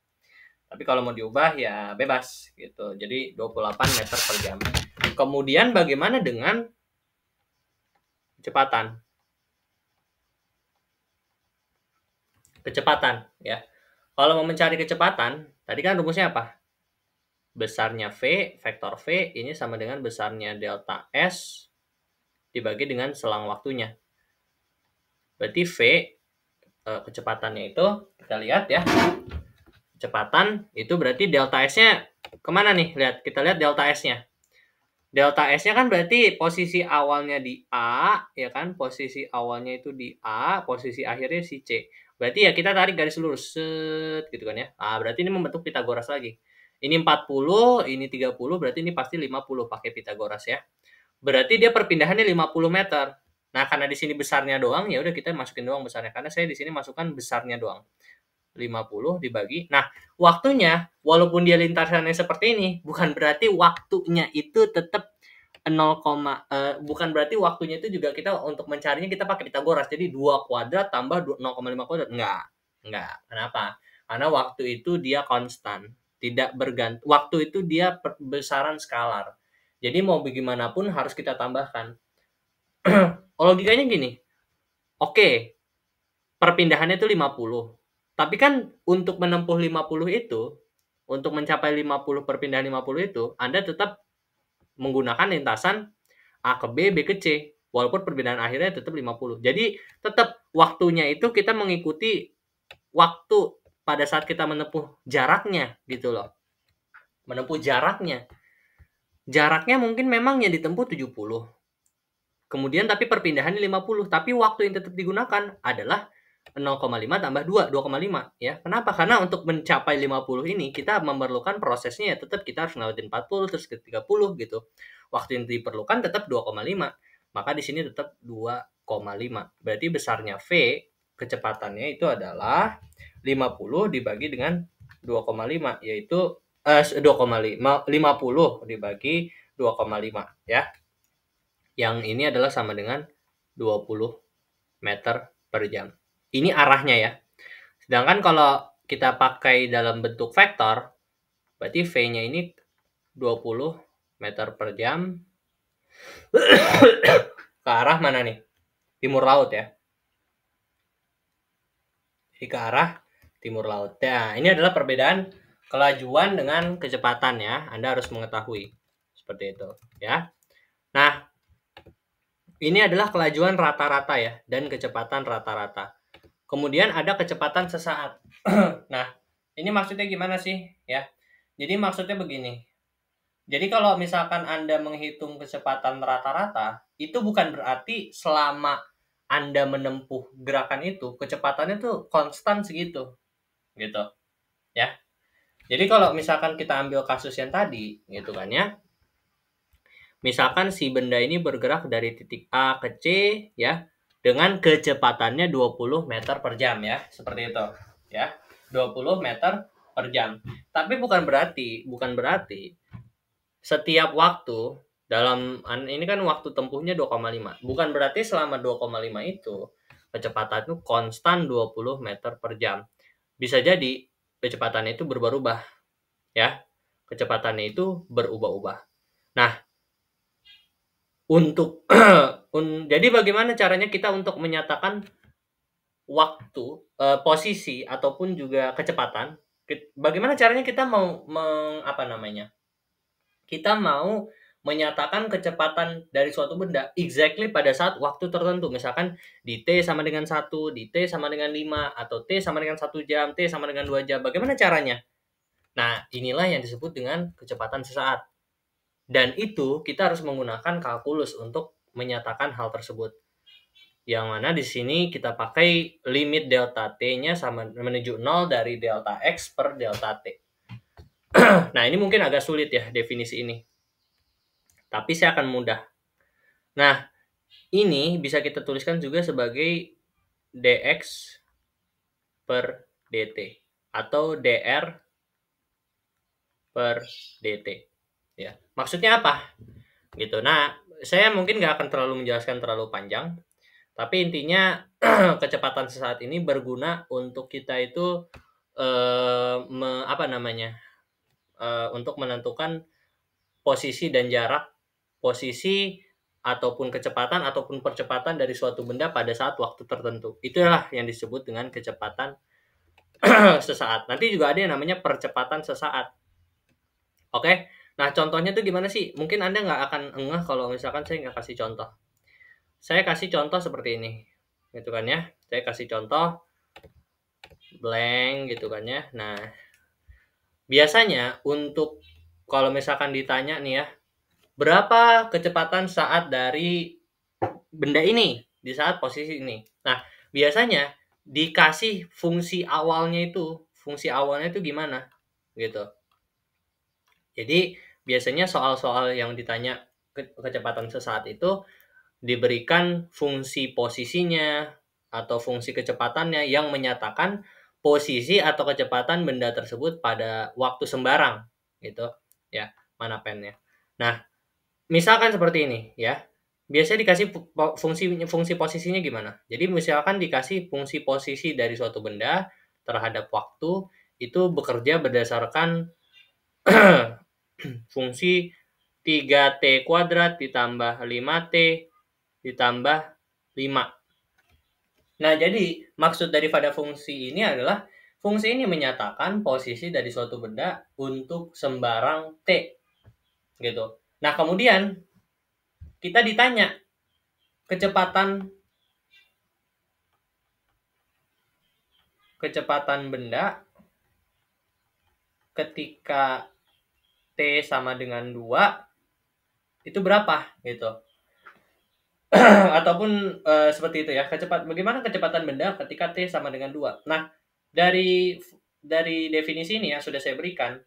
Tapi kalau mau diubah ya bebas gitu. Jadi 28 meter per jam. Kemudian bagaimana dengan kecepatan? Kecepatan ya. Kalau mau mencari kecepatan, tadi kan rumusnya apa? Besarnya V, vektor V ini sama dengan besarnya delta S dibagi dengan selang waktunya. Berarti V kecepatannya itu kita lihat ya. Kecepatan itu berarti delta S-nya kemana nih? Kita lihat delta S-nya. Delta S-nya kan berarti posisi awalnya di A, ya kan? Posisi awalnya itu di A, posisi akhirnya si C. Berarti ya kita tarik garis lurus, set, gitu kan ya. Nah, berarti ini membentuk Pitagoras lagi. Ini 40, ini 30, berarti ini pasti 50 pakai Pitagoras ya. Berarti dia perpindahannya 50 meter. Nah, karena di sini besarnya doang, ya udah kita masukin doang besarnya. Karena saya di sini masukkan besarnya doang. 50 dibagi. Nah, waktunya walaupun dia lintasannya seperti ini, bukan berarti waktunya itu tetap 0, bukan berarti waktunya itu juga kita untuk mencarinya kita pakai Pitagoras. Jadi 2 kuadrat tambah 0,5 kuadrat. Enggak. Kenapa? Karena waktu itu dia konstan, tidak berganti. Waktu itu dia besaran skalar. Jadi mau bagaimanapun harus kita tambahkan. Logikanya gini. Oke. Perpindahannya itu 50. Tapi kan untuk menempuh 50 itu, untuk mencapai 50 perpindahan 50 itu, Anda tetap menggunakan lintasan A ke B, B ke C. Walaupun perbedaan akhirnya tetap 50. Jadi tetap waktunya itu kita mengikuti waktu pada saat kita menempuh jaraknya gitu loh. Menempuh jaraknya. Jaraknya mungkin memang yang ditempuh 70. Kemudian tapi perpindahannya 50. Tapi waktu yang tetap digunakan adalah 0,5 tambah 2, 2,5 ya. Kenapa? Karena untuk mencapai 50 ini kita memerlukan prosesnya ya tetap kita harus ngelewatin 40 terus ke 30 gitu. Waktu yang diperlukan tetap 2,5. Maka di sini tetap 2,5. Berarti besarnya V kecepatannya itu adalah 50 dibagi dengan 2,5 yaitu 2,5 50 dibagi 2,5 ya. Yang ini adalah sama dengan 20 meter per jam. Ini arahnya ya. Sedangkan kalau kita pakai dalam bentuk vektor, berarti V-nya ini 20 meter per jam ke arah mana nih? Timur laut ya. Jadi ke arah timur laut. Nah, ini adalah perbedaan kelajuan dengan kecepatan ya. Anda harus mengetahui seperti itu ya. Nah, ini adalah kelajuan rata-rata ya dan kecepatan rata-rata. Kemudian ada kecepatan sesaat. Nah, ini maksudnya gimana sih ya? Jadi maksudnya begini. Jadi kalau misalkan Anda menghitung kecepatan rata-rata, itu bukan berarti selama Anda menempuh gerakan itu, kecepatannya tuh konstan segitu. Gitu. Ya. Jadi kalau misalkan kita ambil kasus yang tadi, gitu kan ya. Misalkan si benda ini bergerak dari titik A ke C ya dengan kecepatannya 20 meter per jam ya, seperti itu ya. 20 meter per jam. Tapi bukan berarti setiap waktu dalam ini kan waktu tempuhnya 2,5. Bukan berarti selama 2,5 itu kecepatan itu konstan 20 meter per jam. Bisa jadi kecepatannya itu berubah-ubah ya. Kecepatannya itu berubah-ubah. Nah, untuk jadi bagaimana caranya kita untuk menyatakan waktu, posisi ataupun juga kecepatan? Bagaimana caranya kita mau kita mau menyatakan kecepatan dari suatu benda exactly pada saat waktu tertentu. Misalkan di T sama dengan 1, di T sama dengan 5, atau T sama dengan 1 jam, T sama dengan 2 jam. Bagaimana caranya? Nah, inilah yang disebut dengan kecepatan sesaat. Dan itu kita harus menggunakan kalkulus untuk menyatakan hal tersebut. Yang mana di sini kita pakai limit delta T-nya sama menuju 0 dari delta X per delta T. Nah, ini mungkin agak sulit ya definisi ini. Tapi saya akan mudah. Nah, ini bisa kita tuliskan juga sebagai dx per dt atau dr per dt. Ya, maksudnya apa? Gitu. Nah, saya mungkin nggak akan terlalu menjelaskan terlalu panjang, tapi intinya kecepatan sesaat ini berguna untuk kita itu untuk menentukan posisi dan jarak, posisi ataupun kecepatan ataupun percepatan dari suatu benda pada saat waktu tertentu. Itulah yang disebut dengan kecepatan sesaat. Nanti juga ada yang namanya percepatan sesaat. Oke? Nah, contohnya tuh gimana sih? Mungkin Anda nggak akan ngeh kalau misalkan saya nggak kasih contoh. Saya kasih contoh seperti ini. Gitu kan ya. Saya kasih contoh blank gitu kan ya. Nah, biasanya untuk kalau misalkan ditanya nih ya, berapa kecepatan saat dari benda ini di saat posisi ini? Nah, biasanya dikasih fungsi awalnya itu gimana? Gitu. Jadi, biasanya soal-soal yang ditanya kecepatan sesaat itu diberikan fungsi posisinya atau fungsi kecepatannya yang menyatakan posisi atau kecepatan benda tersebut pada waktu sembarang gitu ya. Mana pennya? Nah, misalkan seperti ini ya. Biasanya dikasih fungsi posisinya gimana? Jadi misalkan dikasih fungsi posisi dari suatu benda terhadap waktu itu bekerja berdasarkan fungsi 3T kuadrat ditambah 5T ditambah 5. Nah, jadi maksud daripada fungsi ini adalah fungsi ini menyatakan posisi dari suatu benda untuk sembarang T. Gitu. Nah, kemudian kita ditanya kecepatan benda ketika T sama dengan 2 itu berapa gitu. Ataupun seperti itu ya. Bagaimana kecepatan benda ketika T sama dengan 2. Nah, dari definisi ini yang sudah saya berikan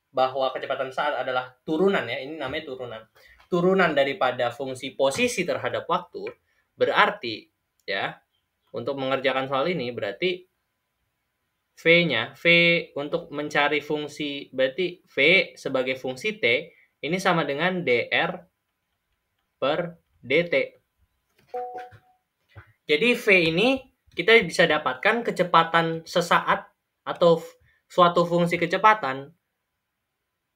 bahwa kecepatan saat adalah turunan ya. Ini namanya turunan. Turunan daripada fungsi posisi terhadap waktu, berarti ya untuk mengerjakan soal ini berarti V untuk mencari fungsi, berarti V sebagai fungsi T Ini sama dengan dr per dt. Jadi V ini kita bisa dapatkan kecepatan sesaat atau suatu fungsi kecepatan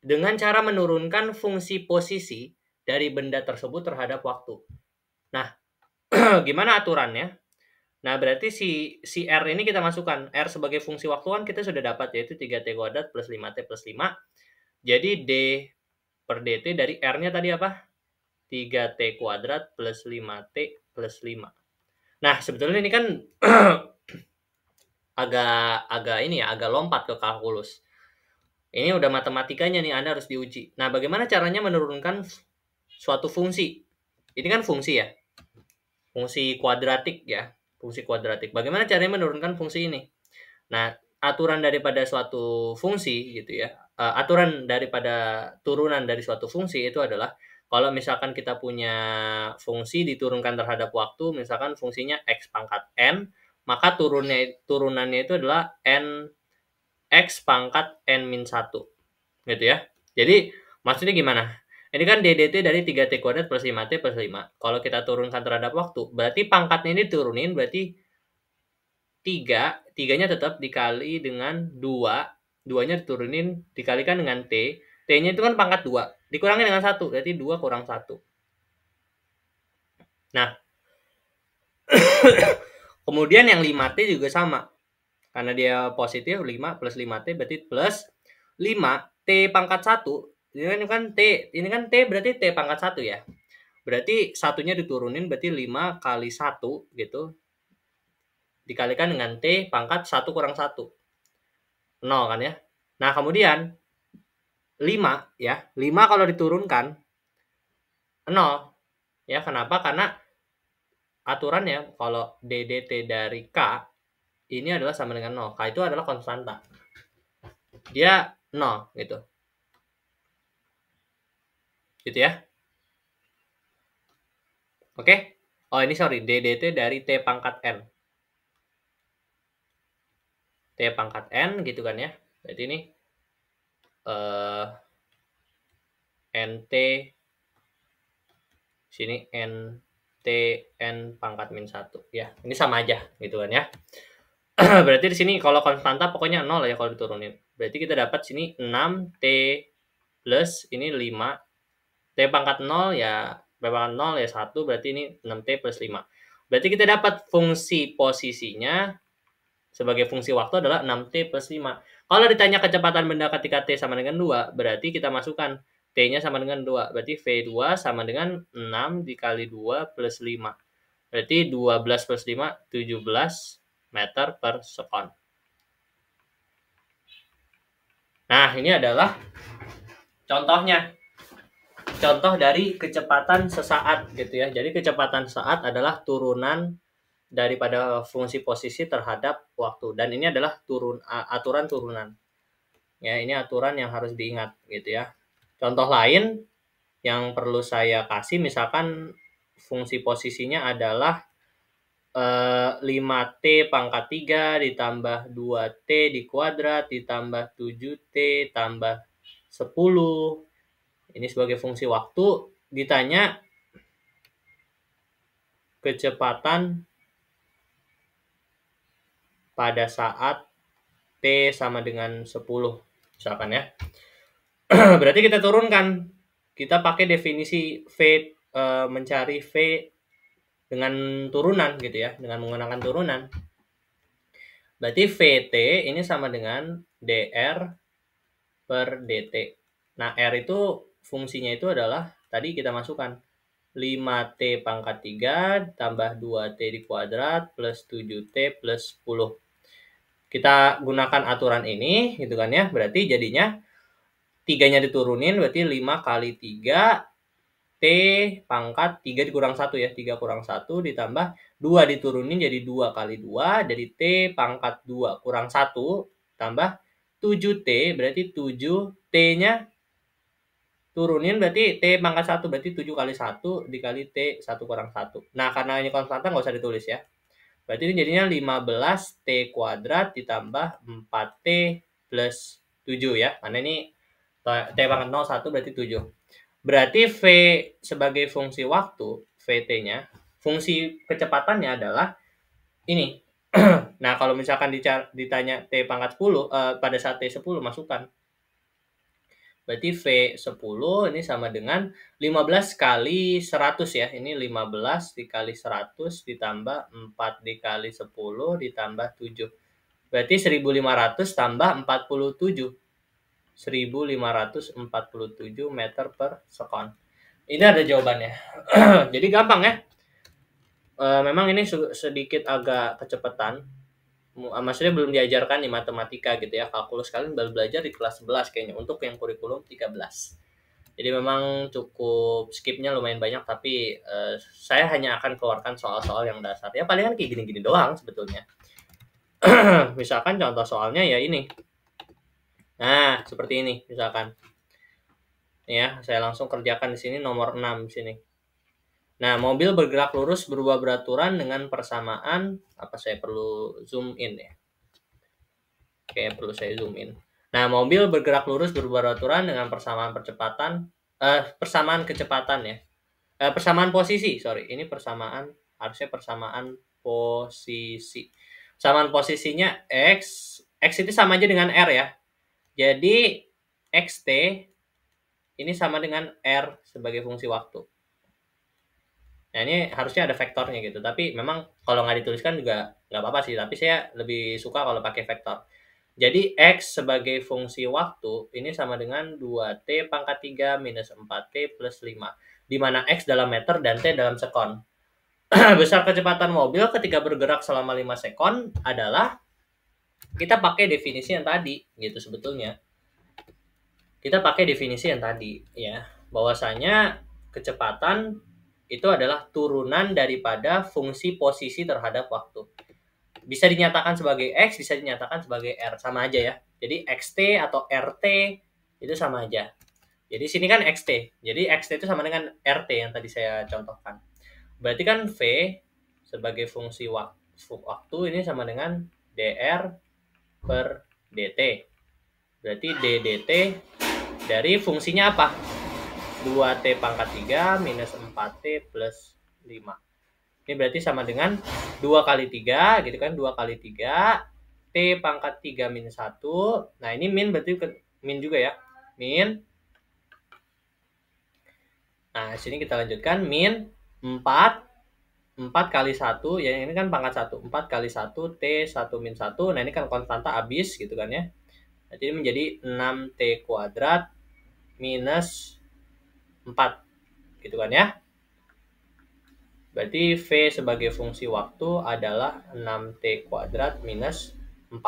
dengan cara menurunkan fungsi posisi dari benda tersebut terhadap waktu. Nah, gimana aturannya? Nah, berarti si R ini kita masukkan. R sebagai fungsi waktu kan kita sudah dapat, yaitu 3T kuadrat plus 5T plus 5. Jadi D per DT dari R-nya tadi apa? 3T kuadrat plus 5T plus 5. Nah, sebetulnya ini kan agak lompat ke kalkulus. Ini udah matematikanya nih, Anda harus diuji. Nah, bagaimana caranya menurunkan suatu fungsi? Ini kan fungsi ya. Fungsi kuadratik ya. Fungsi kuadratik. Bagaimana caranya menurunkan fungsi ini? Nah, aturan daripada suatu fungsi gitu ya. Aturan daripada turunan dari suatu fungsi itu adalah kalau misalkan kita punya fungsi diturunkan terhadap waktu, misalkan fungsinya x pangkat n, maka turunannya itu adalah n x pangkat n min 1. Gitu ya. Jadi, maksudnya gimana? Ini kan DDT dari 3T kuadrat plus 5T plus 5. Kalau kita turunkan terhadap waktu, berarti pangkatnya ini turunin, berarti 3-nya tetap dikali dengan 2, 2-nya diturunin dikalikan dengan T. T-nya itu kan pangkat 2, dikurangi dengan 1, berarti 2 kurang 1. Nah, kemudian yang 5T juga sama. Karena dia positif, 5 plus 5T berarti plus 5 T pangkat 1. Ini kan T berarti T pangkat 1 ya. Berarti satunya diturunin berarti 5 kali 1 gitu. Dikalikan dengan T pangkat 1 kurang 1. 0 kan ya. Nah, kemudian 5 ya. 5 kalau diturunkan 0. Ya, kenapa? Karena aturannya kalau DDT dari K ini adalah sama dengan 0. K itu adalah konstanta. Dia 0 gitu. Gitu ya. Oke. Oh, ini sorry, DDT dari T pangkat N. T pangkat N gitu kan ya. Berarti ini NT sini NT N pangkat min 1 ya. Ini sama aja gitu kan ya. Berarti di sini kalau konstanta pokoknya 0 ya kalau diturunin. Berarti kita dapat sini 6T plus ini 5. T pangkat 0 ya, P pangkat 0 ya 1, berarti ini 6T plus 5. Berarti kita dapat fungsi posisinya sebagai fungsi waktu adalah 6T plus 5. Kalau ditanya kecepatan benda ketika T sama dengan 2, berarti kita masukkan T-nya sama dengan 2. Berarti V2 sama dengan 6 dikali 2 plus 5. Berarti 12 plus 5, 17 meter per sekon. Nah, ini adalah contohnya. Contoh dari kecepatan sesaat gitu ya. Jadi kecepatan sesaat adalah turunan daripada fungsi posisi terhadap waktu. Dan ini adalah aturan turunan. Ya, ini aturan yang harus diingat gitu ya. Contoh lain yang perlu saya kasih, misalkan fungsi posisinya adalah 5T pangkat 3 ditambah 2T di kuadrat ditambah 7T tambah 10. Ini sebagai fungsi waktu. Ditanya kecepatan pada saat T sama dengan 10. Misalkan ya. Berarti kita turunkan. Kita pakai definisi V, mencari V dengan turunan gitu ya, dengan menggunakan turunan. Berarti VT ini sama dengan dr per dt. Nah, R itu fungsinya itu adalah tadi kita masukkan 5T pangkat 3 tambah 2T di kuadrat plus 7T plus 10. Kita gunakan aturan ini gitu kan ya. Berarti jadinya 3-nya diturunin berarti 5 kali 3 T pangkat 3 dikurang 1 ya. 3 kurang 1 ditambah 2 diturunin jadi 2 kali 2. Jadi T pangkat 2 kurang 1 tambah 7T berarti 7T-nya turunin berarti T pangkat 1 berarti 7 kali 1 dikali T 1 kurang 1. Nah, karena ini konstanta nggak usah ditulis ya. Berarti ini jadinya 15T kuadrat ditambah 4T plus 7 ya. Karena ini T pangkat 0 1 berarti 7. Berarti V sebagai fungsi waktu, Vt-nya, fungsi kecepatannya adalah ini. Nah, kalau misalkan ditanya T pangkat 10, pada saat T10 masukkan. Berarti V10 ini sama dengan 15 kali 100 ya. Ini 15 dikali 100 ditambah 4 dikali 10 ditambah 7. Berarti 1500 tambah 47. 1547 meter per sekon. Ini ada jawabannya. Jadi gampang ya. Memang ini sedikit agak kecepatan. Maksudnya belum diajarkan di matematika gitu ya. Kalkulus kalian baru belajar di kelas 11 kayaknya untuk yang kurikulum 13. Jadi memang cukup skipnya lumayan banyak, tapi saya hanya akan keluarkan soal-soal yang dasar. Ya palingan kayak gini-gini doang sebetulnya. Misalkan contoh soalnya ya ini. Nah, seperti ini misalkan. Ya, saya langsung kerjakan di sini nomor 6 di sini. Nah, mobil bergerak lurus berubah beraturan dengan persamaan, apa saya perlu zoom in ya? Oke, perlu saya zoom in. Nah, mobil bergerak lurus berubah beraturan dengan persamaan persamaan kecepatan ya. Persamaan posisi, sorry. Ini persamaan, harusnya persamaan posisi. Persamaan posisinya X itu sama aja dengan R ya. Jadi, XT ini sama dengan R sebagai fungsi waktu. Nah, ini harusnya ada vektornya gitu. Tapi memang kalau nggak dituliskan juga nggak apa-apa sih. Tapi saya lebih suka kalau pakai vektor. Jadi, X sebagai fungsi waktu ini sama dengan 2T pangkat 3 minus 4T plus 5. Di mana X dalam meter dan T dalam sekon. Besar kecepatan mobil ketika bergerak selama 5 sekon adalah, kita pakai definisi yang tadi gitu sebetulnya. Kita pakai definisi yang tadi ya. Bahwasanya kecepatan itu adalah turunan daripada fungsi posisi terhadap waktu. Bisa dinyatakan sebagai X, bisa dinyatakan sebagai R, sama aja ya. Jadi XT atau RT itu sama aja. Jadi sini kan XT. Jadi XT itu sama dengan RT yang tadi saya contohkan. Berarti kan V sebagai fungsi waktu ini sama dengan dr per dt. Berarti ddt dari fungsinya apa? 2T pangkat 3 minus 4T plus 5. Ini berarti sama dengan 2 kali 3 gitu kan. 2 kali 3 T pangkat 3 minus 1. Nah ini min berarti min juga ya. Min. Nah sini kita lanjutkan. Min 4 kali 1. Ya ini kan pangkat 1. 4 kali 1 T 1 min 1. Nah ini kan konstanta habis gitu kan ya. Jadi menjadi 6T kuadrat minus 4 gitu kan ya. Berarti V sebagai fungsi waktu adalah 6T kuadrat minus 4.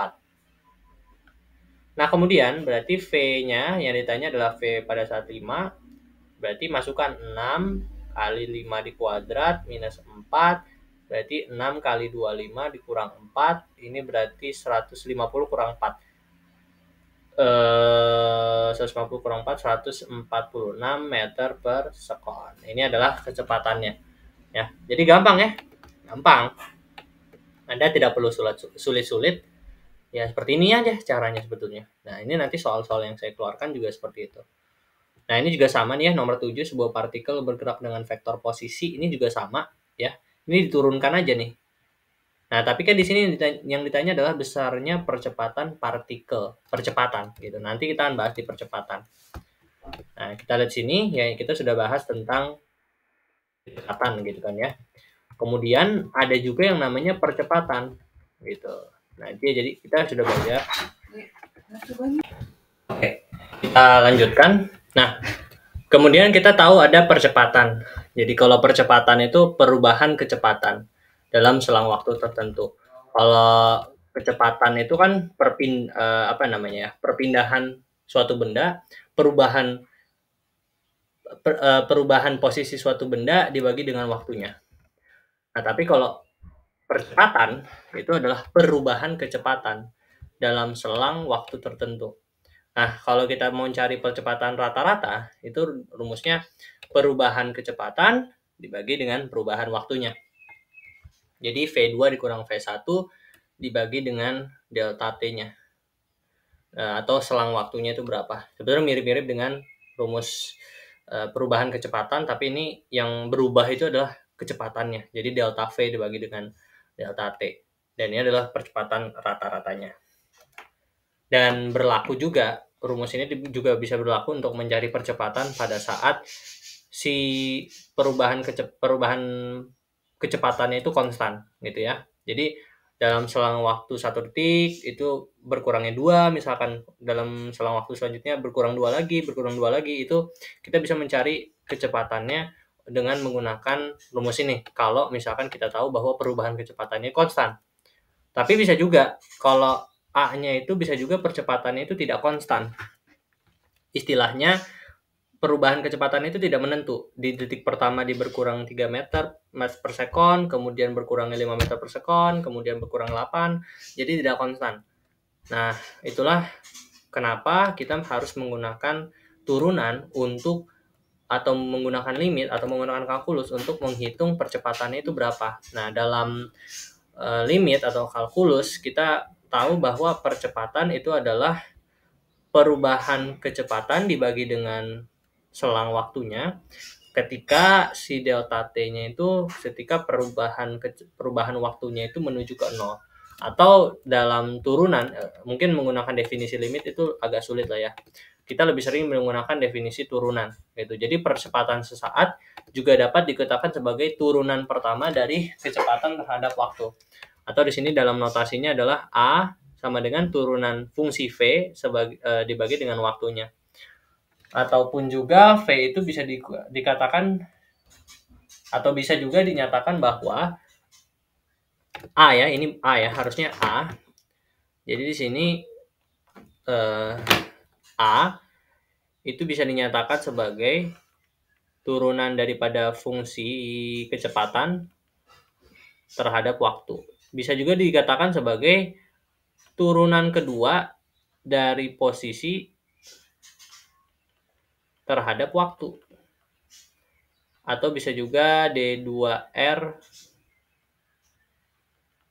Nah kemudian berarti V-nya yang ditanya adalah V pada saat 5. Berarti masukkan 6 kali 5 di kuadrat minus 4. Berarti 6 kali 25 dikurang 4. Ini berarti 150 kurang 4. 150 kurang 4, 146 meter per sekon. Ini adalah kecepatannya. Ya, jadi gampang ya. Gampang. Anda tidak perlu sulit-sulit. Ya, seperti ini aja caranya sebetulnya. Nah, ini nanti soal-soal yang saya keluarkan juga seperti itu. Nah, ini juga sama nih ya, nomor 7, sebuah partikel bergerak dengan vektor posisi. Ini juga sama ya. Ini diturunkan aja nih. Nah, tapi kan di sini yang ditanya adalah besarnya percepatan partikel, percepatan gitu. Nanti kita akan bahas di percepatan. Nah, kita lihat sini ya, kita sudah bahas tentang kecepatan gitu kan ya. Kemudian ada juga yang namanya percepatan gitu. Nah, jadi kita sudah belajar. Oke, kita lanjutkan. Nah, kemudian kita tahu ada percepatan. Jadi kalau percepatan itu perubahan kecepatan dalam selang waktu tertentu. Kalau kecepatan itu kan perpindahan suatu benda, perubahan posisi suatu benda dibagi dengan waktunya. Nah, tapi kalau percepatan itu adalah perubahan kecepatan dalam selang waktu tertentu. Nah, kalau kita mau cari percepatan rata-rata, itu rumusnya perubahan kecepatan dibagi dengan perubahan waktunya. Jadi V2 dikurang V1 dibagi dengan delta T-nya. Atau selang waktunya itu berapa. Sebenarnya mirip-mirip dengan rumus perubahan kecepatan, tapi ini yang berubah itu adalah kecepatannya. Jadi delta V dibagi dengan delta T. Dan ini adalah percepatan rata-ratanya. Dan berlaku juga, rumus ini juga bisa berlaku untuk mencari percepatan pada saat si perubahan kecepatannya itu konstan gitu ya. Jadi dalam selang waktu 1 detik itu berkurangnya 2, misalkan dalam selang waktu selanjutnya berkurang 2 lagi, itu kita bisa mencari kecepatannya dengan menggunakan rumus ini. Kalau misalkan kita tahu bahwa perubahan kecepatannya konstan. Tapi bisa juga kalau A-nya itu bisa juga percepatannya itu tidak konstan. Istilahnya perubahan kecepatan itu tidak menentu. Di detik pertama dia berkurang 3 meter per sekon, kemudian berkurangnya 5 meter per sekon, kemudian berkurang 8, jadi tidak konstan. Nah, itulah kenapa kita harus menggunakan turunan untuk atau menggunakan limit atau menggunakan kalkulus untuk menghitung percepatannya itu berapa. Nah, dalam limit atau kalkulus kita tahu bahwa percepatan itu adalah perubahan kecepatan dibagi dengan selang waktunya ketika si delta T-nya itu ketika perubahan waktunya itu menuju ke 0. Atau dalam turunan, mungkin menggunakan definisi limit itu agak sulit lah ya. Kita lebih sering menggunakan definisi turunan gitu. Jadi percepatan sesaat juga dapat dikatakan sebagai turunan pertama dari kecepatan terhadap waktu. Atau di sini dalam notasinya adalah A sama dengan turunan fungsi V dibagi dengan waktunya. Ataupun juga V itu bisa dikatakan atau bisa juga dinyatakan bahwa A ya, ini A ya, harusnya A. Jadi di sini A itu bisa dinyatakan sebagai turunan daripada fungsi kecepatan terhadap waktu. Bisa juga dikatakan sebagai turunan kedua dari posisi terhadap waktu. Atau bisa juga D2R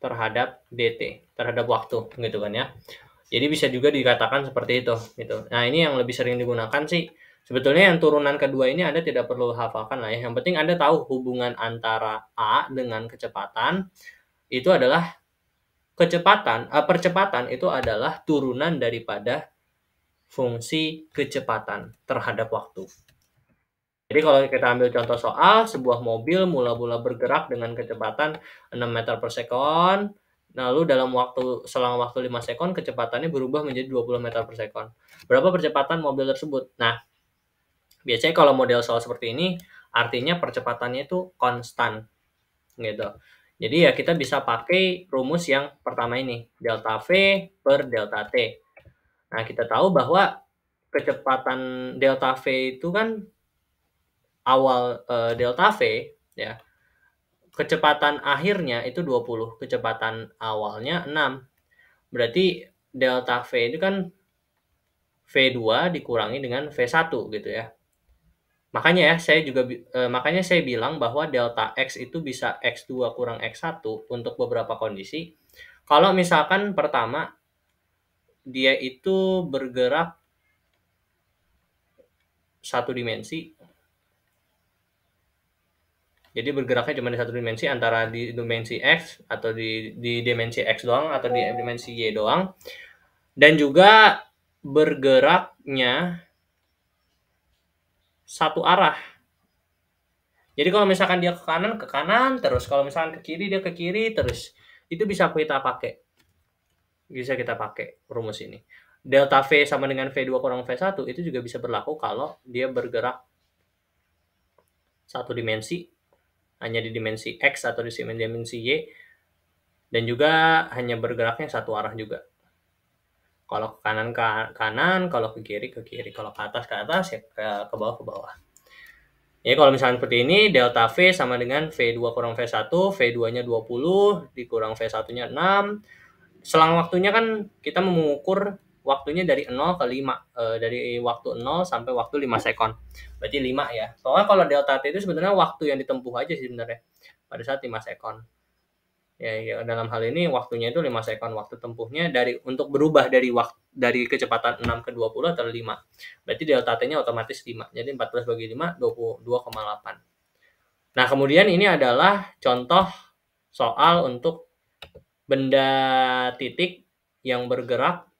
terhadap DT, terhadap waktu gitu kan ya. Jadi bisa juga dikatakan seperti itu gitu. Nah, ini yang lebih sering digunakan sih. Sebetulnya yang turunan kedua ini Anda tidak perlu hafalkan lah ya. Yang penting Anda tahu hubungan antara A dengan kecepatan itu adalah percepatan itu adalah turunan daripada fungsi kecepatan terhadap waktu. Jadi kalau kita ambil contoh soal, sebuah mobil mula-mula bergerak dengan kecepatan 6 meter per sekon, lalu dalam selang waktu 5 sekon kecepatannya berubah menjadi 20 meter per sekon. Berapa percepatan mobil tersebut? Nah, biasanya kalau model soal seperti ini, artinya percepatannya itu konstan gitu. Jadi ya kita bisa pakai rumus yang pertama ini, delta V per delta T. Nah, kita tahu bahwa kecepatan delta V itu kan awal delta V ya. Kecepatan akhirnya itu 20, kecepatan awalnya 6. Berarti delta V itu kan V2 dikurangi dengan V1 gitu ya. Makanya ya makanya saya bilang bahwa delta X itu bisa X2 kurang X1 untuk beberapa kondisi. Kalau misalkan pertama dia itu bergerak satu dimensi. Jadi bergeraknya cuma di satu dimensi, antara di dimensi X atau di dimensi X doang atau di dimensi Y doang. Dan juga bergeraknya satu arah. Jadi kalau misalkan dia ke kanan terus. Kalau misalkan ke kiri, dia ke kiri terus. Itu bisa kita pakai. Bisa kita pakai rumus ini. Delta V sama dengan V2 kurang V1 itu juga bisa berlaku kalau dia bergerak satu dimensi, hanya di dimensi X atau di dimensi Y, dan juga hanya bergeraknya satu arah juga. Kalau ke kanan, kalau ke kiri, kalau ke atas, ya ke bawah. Jadi kalau misalnya seperti ini, delta V sama dengan V2 kurang V1, V2-nya 20, dikurang V1-nya 6. Selang waktunya kan kita mengukur waktunya dari 0 ke 5. Dari waktu 0 sampai waktu 5 sekon. Berarti 5 ya. Soalnya kalau delta T itu sebenarnya waktu yang ditempuh aja sih sebenarnya. Pada saat 5 sekon. Ya, dalam hal ini waktunya itu 5 sekon. Waktu tempuhnya untuk berubah dari kecepatan 6 ke 20 atau 5. Berarti delta T-nya otomatis 5. Jadi 14 bagi 5, 22,8. Nah, kemudian ini adalah contoh soal untuk benda titik yang bergerak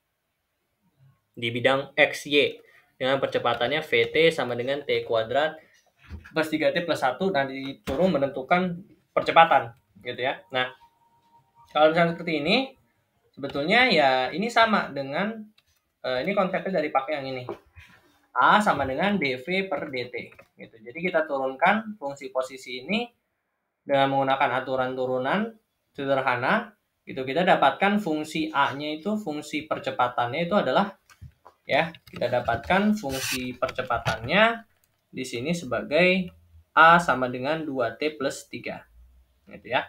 di bidang X, Y dengan percepatannya VT sama dengan T kuadrat plus 3T plus 1 dan diturun menentukan percepatan gitu ya. Nah, kalau misalnya seperti ini sebetulnya ya ini sama dengan ini konsepnya dari pakai yang ini. A sama dengan dV per dt gitu. Jadi kita turunkan fungsi posisi ini dengan menggunakan aturan turunan sederhana gitu. Kita dapatkan fungsi A-nya itu, fungsi percepatannya itu adalah ya, kita dapatkan fungsi percepatannya di sini sebagai A sama dengan 2T plus 3 gitu ya.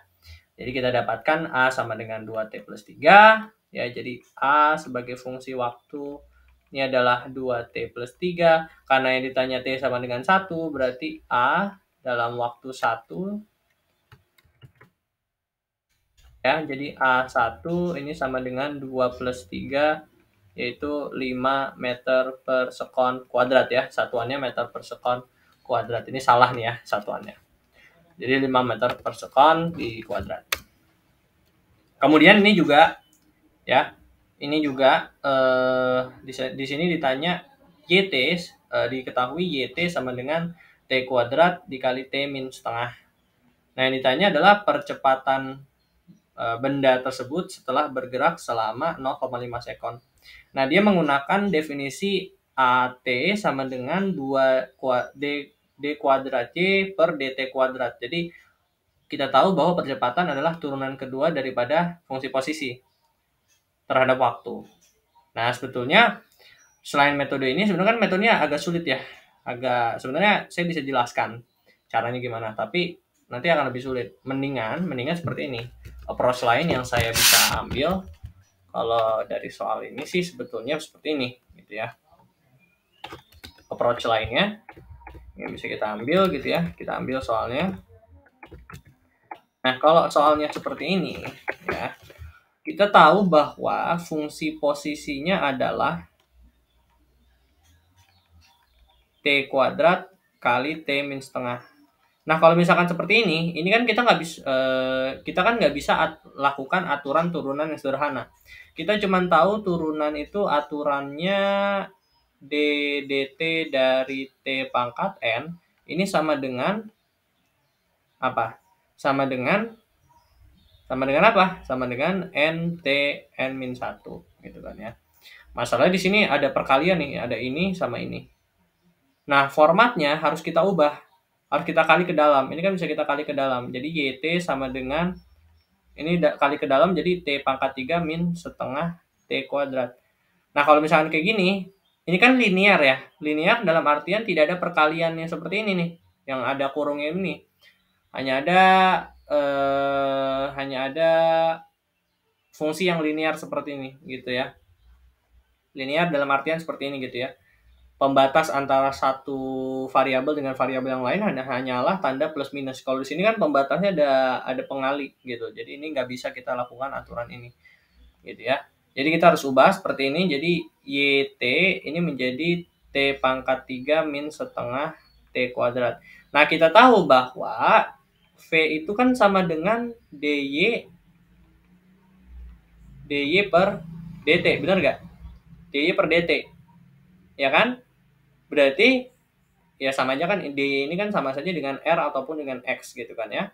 Jadi kita dapatkan A sama dengan 2T plus 3 ya. Jadi A sebagai fungsi waktu ini adalah 2T plus 3. Karena yang ditanya T sama dengan 1, berarti A dalam waktu 1 ya. Jadi A1 ini sama dengan 2 plus 3 yaitu 5 meter per sekon kuadrat ya. Satuannya meter per sekon kuadrat. Ini salah nih ya satuannya. Jadi 5 meter per sekon di kuadrat. Kemudian ini juga ya, ini juga di sini ditanya YT, diketahui YT sama dengan T kuadrat dikali T min setengah. Nah, yang ditanya adalah percepatan benda tersebut setelah bergerak selama 0,5 sekon. Nah, dia menggunakan definisi AT sama dengan 2D kuadrat Y per DT kuadrat. Jadi, kita tahu bahwa percepatan adalah turunan kedua daripada fungsi posisi terhadap waktu. Nah, sebetulnya selain metode ini, sebenarnya kan metodenya agak sulit ya. Sebenarnya saya bisa jelaskan caranya gimana, tapi nanti akan lebih sulit. Mendingan seperti ini. Approach lain yang saya bisa ambil kalau dari soal ini sih sebetulnya seperti ini gitu ya. Approach lainnya yang bisa kita ambil gitu ya. Kita ambil soalnya. Nah, kalau soalnya seperti ini ya, kita tahu bahwa fungsi posisinya adalah T kuadrat kali T min setengah. Nah, kalau misalkan seperti ini kan kita nggak bisa lakukan aturan turunan yang sederhana. Kita cuma tahu turunan itu aturannya d dt dari T pangkat N ini sama dengan apa? Sama dengan apa? Sama dengan NT N min 1 gitu kan ya. Masalahnya di sini ada perkalian nih, ada ini sama ini. Nah, formatnya harus kita ubah. Harus kita kali ke dalam. Ini kan bisa kita kali ke dalam. Jadi YT sama dengan ini kali ke dalam jadi T pangkat 3 min setengah T kuadrat. Nah, kalau misalkan kayak gini, ini kan linear ya. Linear dalam artian tidak ada perkalian yang seperti ini nih. Yang ada kurungnya ini. Hanya ada fungsi yang linear seperti ini gitu ya. Linear dalam artian seperti ini gitu ya. Pembatas antara satu variabel dengan variabel yang lain hanyalah tanda plus minus. Kalau di sini kan pembatasnya ada pengali gitu. Jadi ini nggak bisa kita lakukan aturan ini gitu ya. Jadi kita harus ubah seperti ini. Jadi YT ini menjadi T pangkat 3 min setengah T kuadrat. Nah, kita tahu bahwa V itu kan sama dengan DY per DT, benar nggak? DY per DT, ya kan? Berarti ya sama aja kan, D ini kan sama saja dengan R ataupun dengan X gitu kan ya.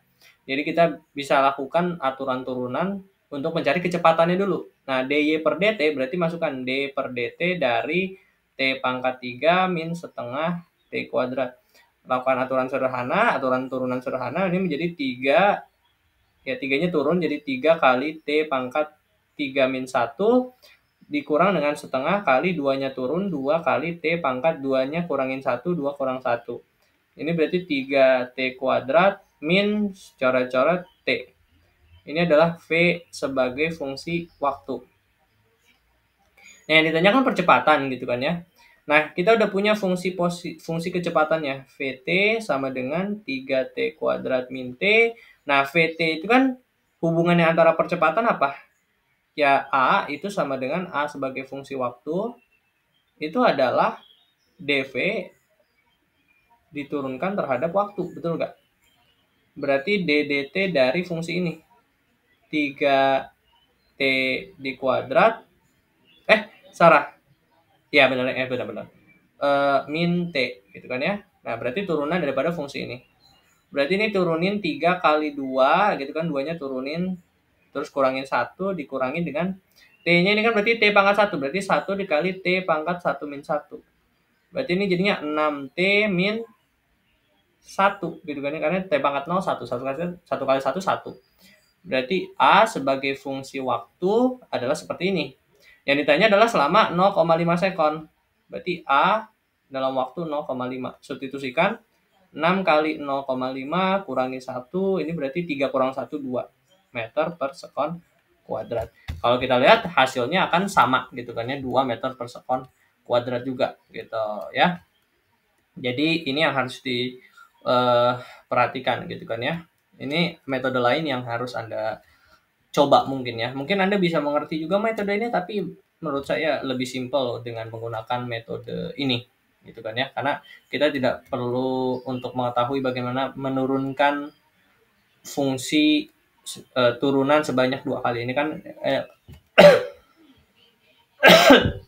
Jadi kita bisa lakukan aturan turunan untuk mencari kecepatannya dulu. Nah, DY per DT berarti masukkan D per DT dari T pangkat 3 min setengah T kuadrat. Lakukan aturan turunan sederhana ini menjadi 3, ya 3-nya turun jadi 3 kali T pangkat 3 min 1 dikurang dengan setengah kali 2-nya turun 2 kali T pangkat 2-nya kurangin 1, 2 kurang 1. Ini berarti 3T kuadrat min coret-coret T. Ini adalah V sebagai fungsi waktu. Nah, yang ditanyakan percepatan gitu kan ya. Nah, kita udah punya fungsi kecepatannya. VT sama dengan 3T kuadrat min T. Nah, VT itu kan hubungannya antara percepatan apa? Ya A itu sama dengan A sebagai fungsi waktu itu adalah dv diturunkan terhadap waktu, betul nggak? Berarti ddt dari fungsi ini 3t di kuadrat, Sarah, ya benar, benar-benar min t gitu kan ya. Nah berarti turunan daripada fungsi ini, berarti ini turunin 3 kali 2 gitu kan, 2 nya turunin, terus kurangin 1 dikurangi dengan t-nya ini kan berarti t pangkat 1, berarti 1 dikali t pangkat 1 min 1. Berarti ini jadinya 6t min 1 gitu kan ya, karena t pangkat 0 1, 1 kali 1 1. Berarti A sebagai fungsi waktu adalah seperti ini. Yang ditanya adalah selama 0,5 sekon. Berarti A dalam waktu 0,5. Substitusikan 6 kali 0,5 kurangi 1, ini berarti 3 kurang 1, 2 meter per sekon kuadrat. Kalau kita lihat hasilnya akan sama gitu kan ya, 2 meter per sekon kuadrat juga gitu ya. Jadi ini yang harus diperhatikan gitu kan ya. Ini metode lain yang harus Anda coba mungkin ya. Mungkin Anda bisa mengerti juga metode ini, tapi menurut saya lebih simpel dengan menggunakan metode ini gitu kan ya. Karena kita tidak perlu untuk mengetahui bagaimana menurunkan fungsi turunan sebanyak 2 kali. Ini kan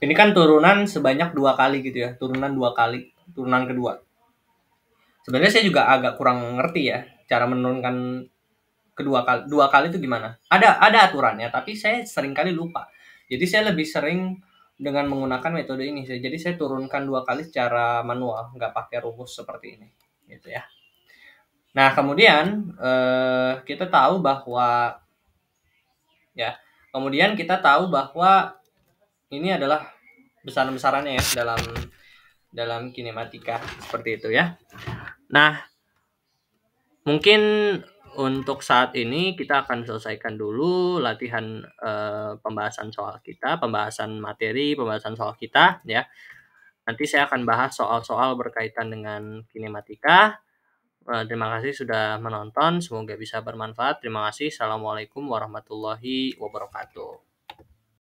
ini kan turunan sebanyak 2 kali gitu ya. Turunan 2 kali, turunan kedua. Sebenarnya saya juga agak kurang ngerti ya cara menurunkan dua kali itu gimana. Ada aturannya, tapi saya sering kali lupa. Jadi saya lebih sering dengan menggunakan metode ini. Jadi saya turunkan 2 kali secara manual, nggak pakai rumus seperti ini, gitu ya. Nah kemudian kita tahu bahwa ini adalah besaran-besarannya ya dalam kinematika seperti itu ya. Nah, mungkin untuk saat ini kita akan selesaikan dulu latihan pembahasan materi, pembahasan soal kita ya. Nanti saya akan bahas soal-soal berkaitan dengan kinematika. Terima kasih sudah menonton, semoga bisa bermanfaat. Terima kasih. Assalamualaikum warahmatullahi wabarakatuh.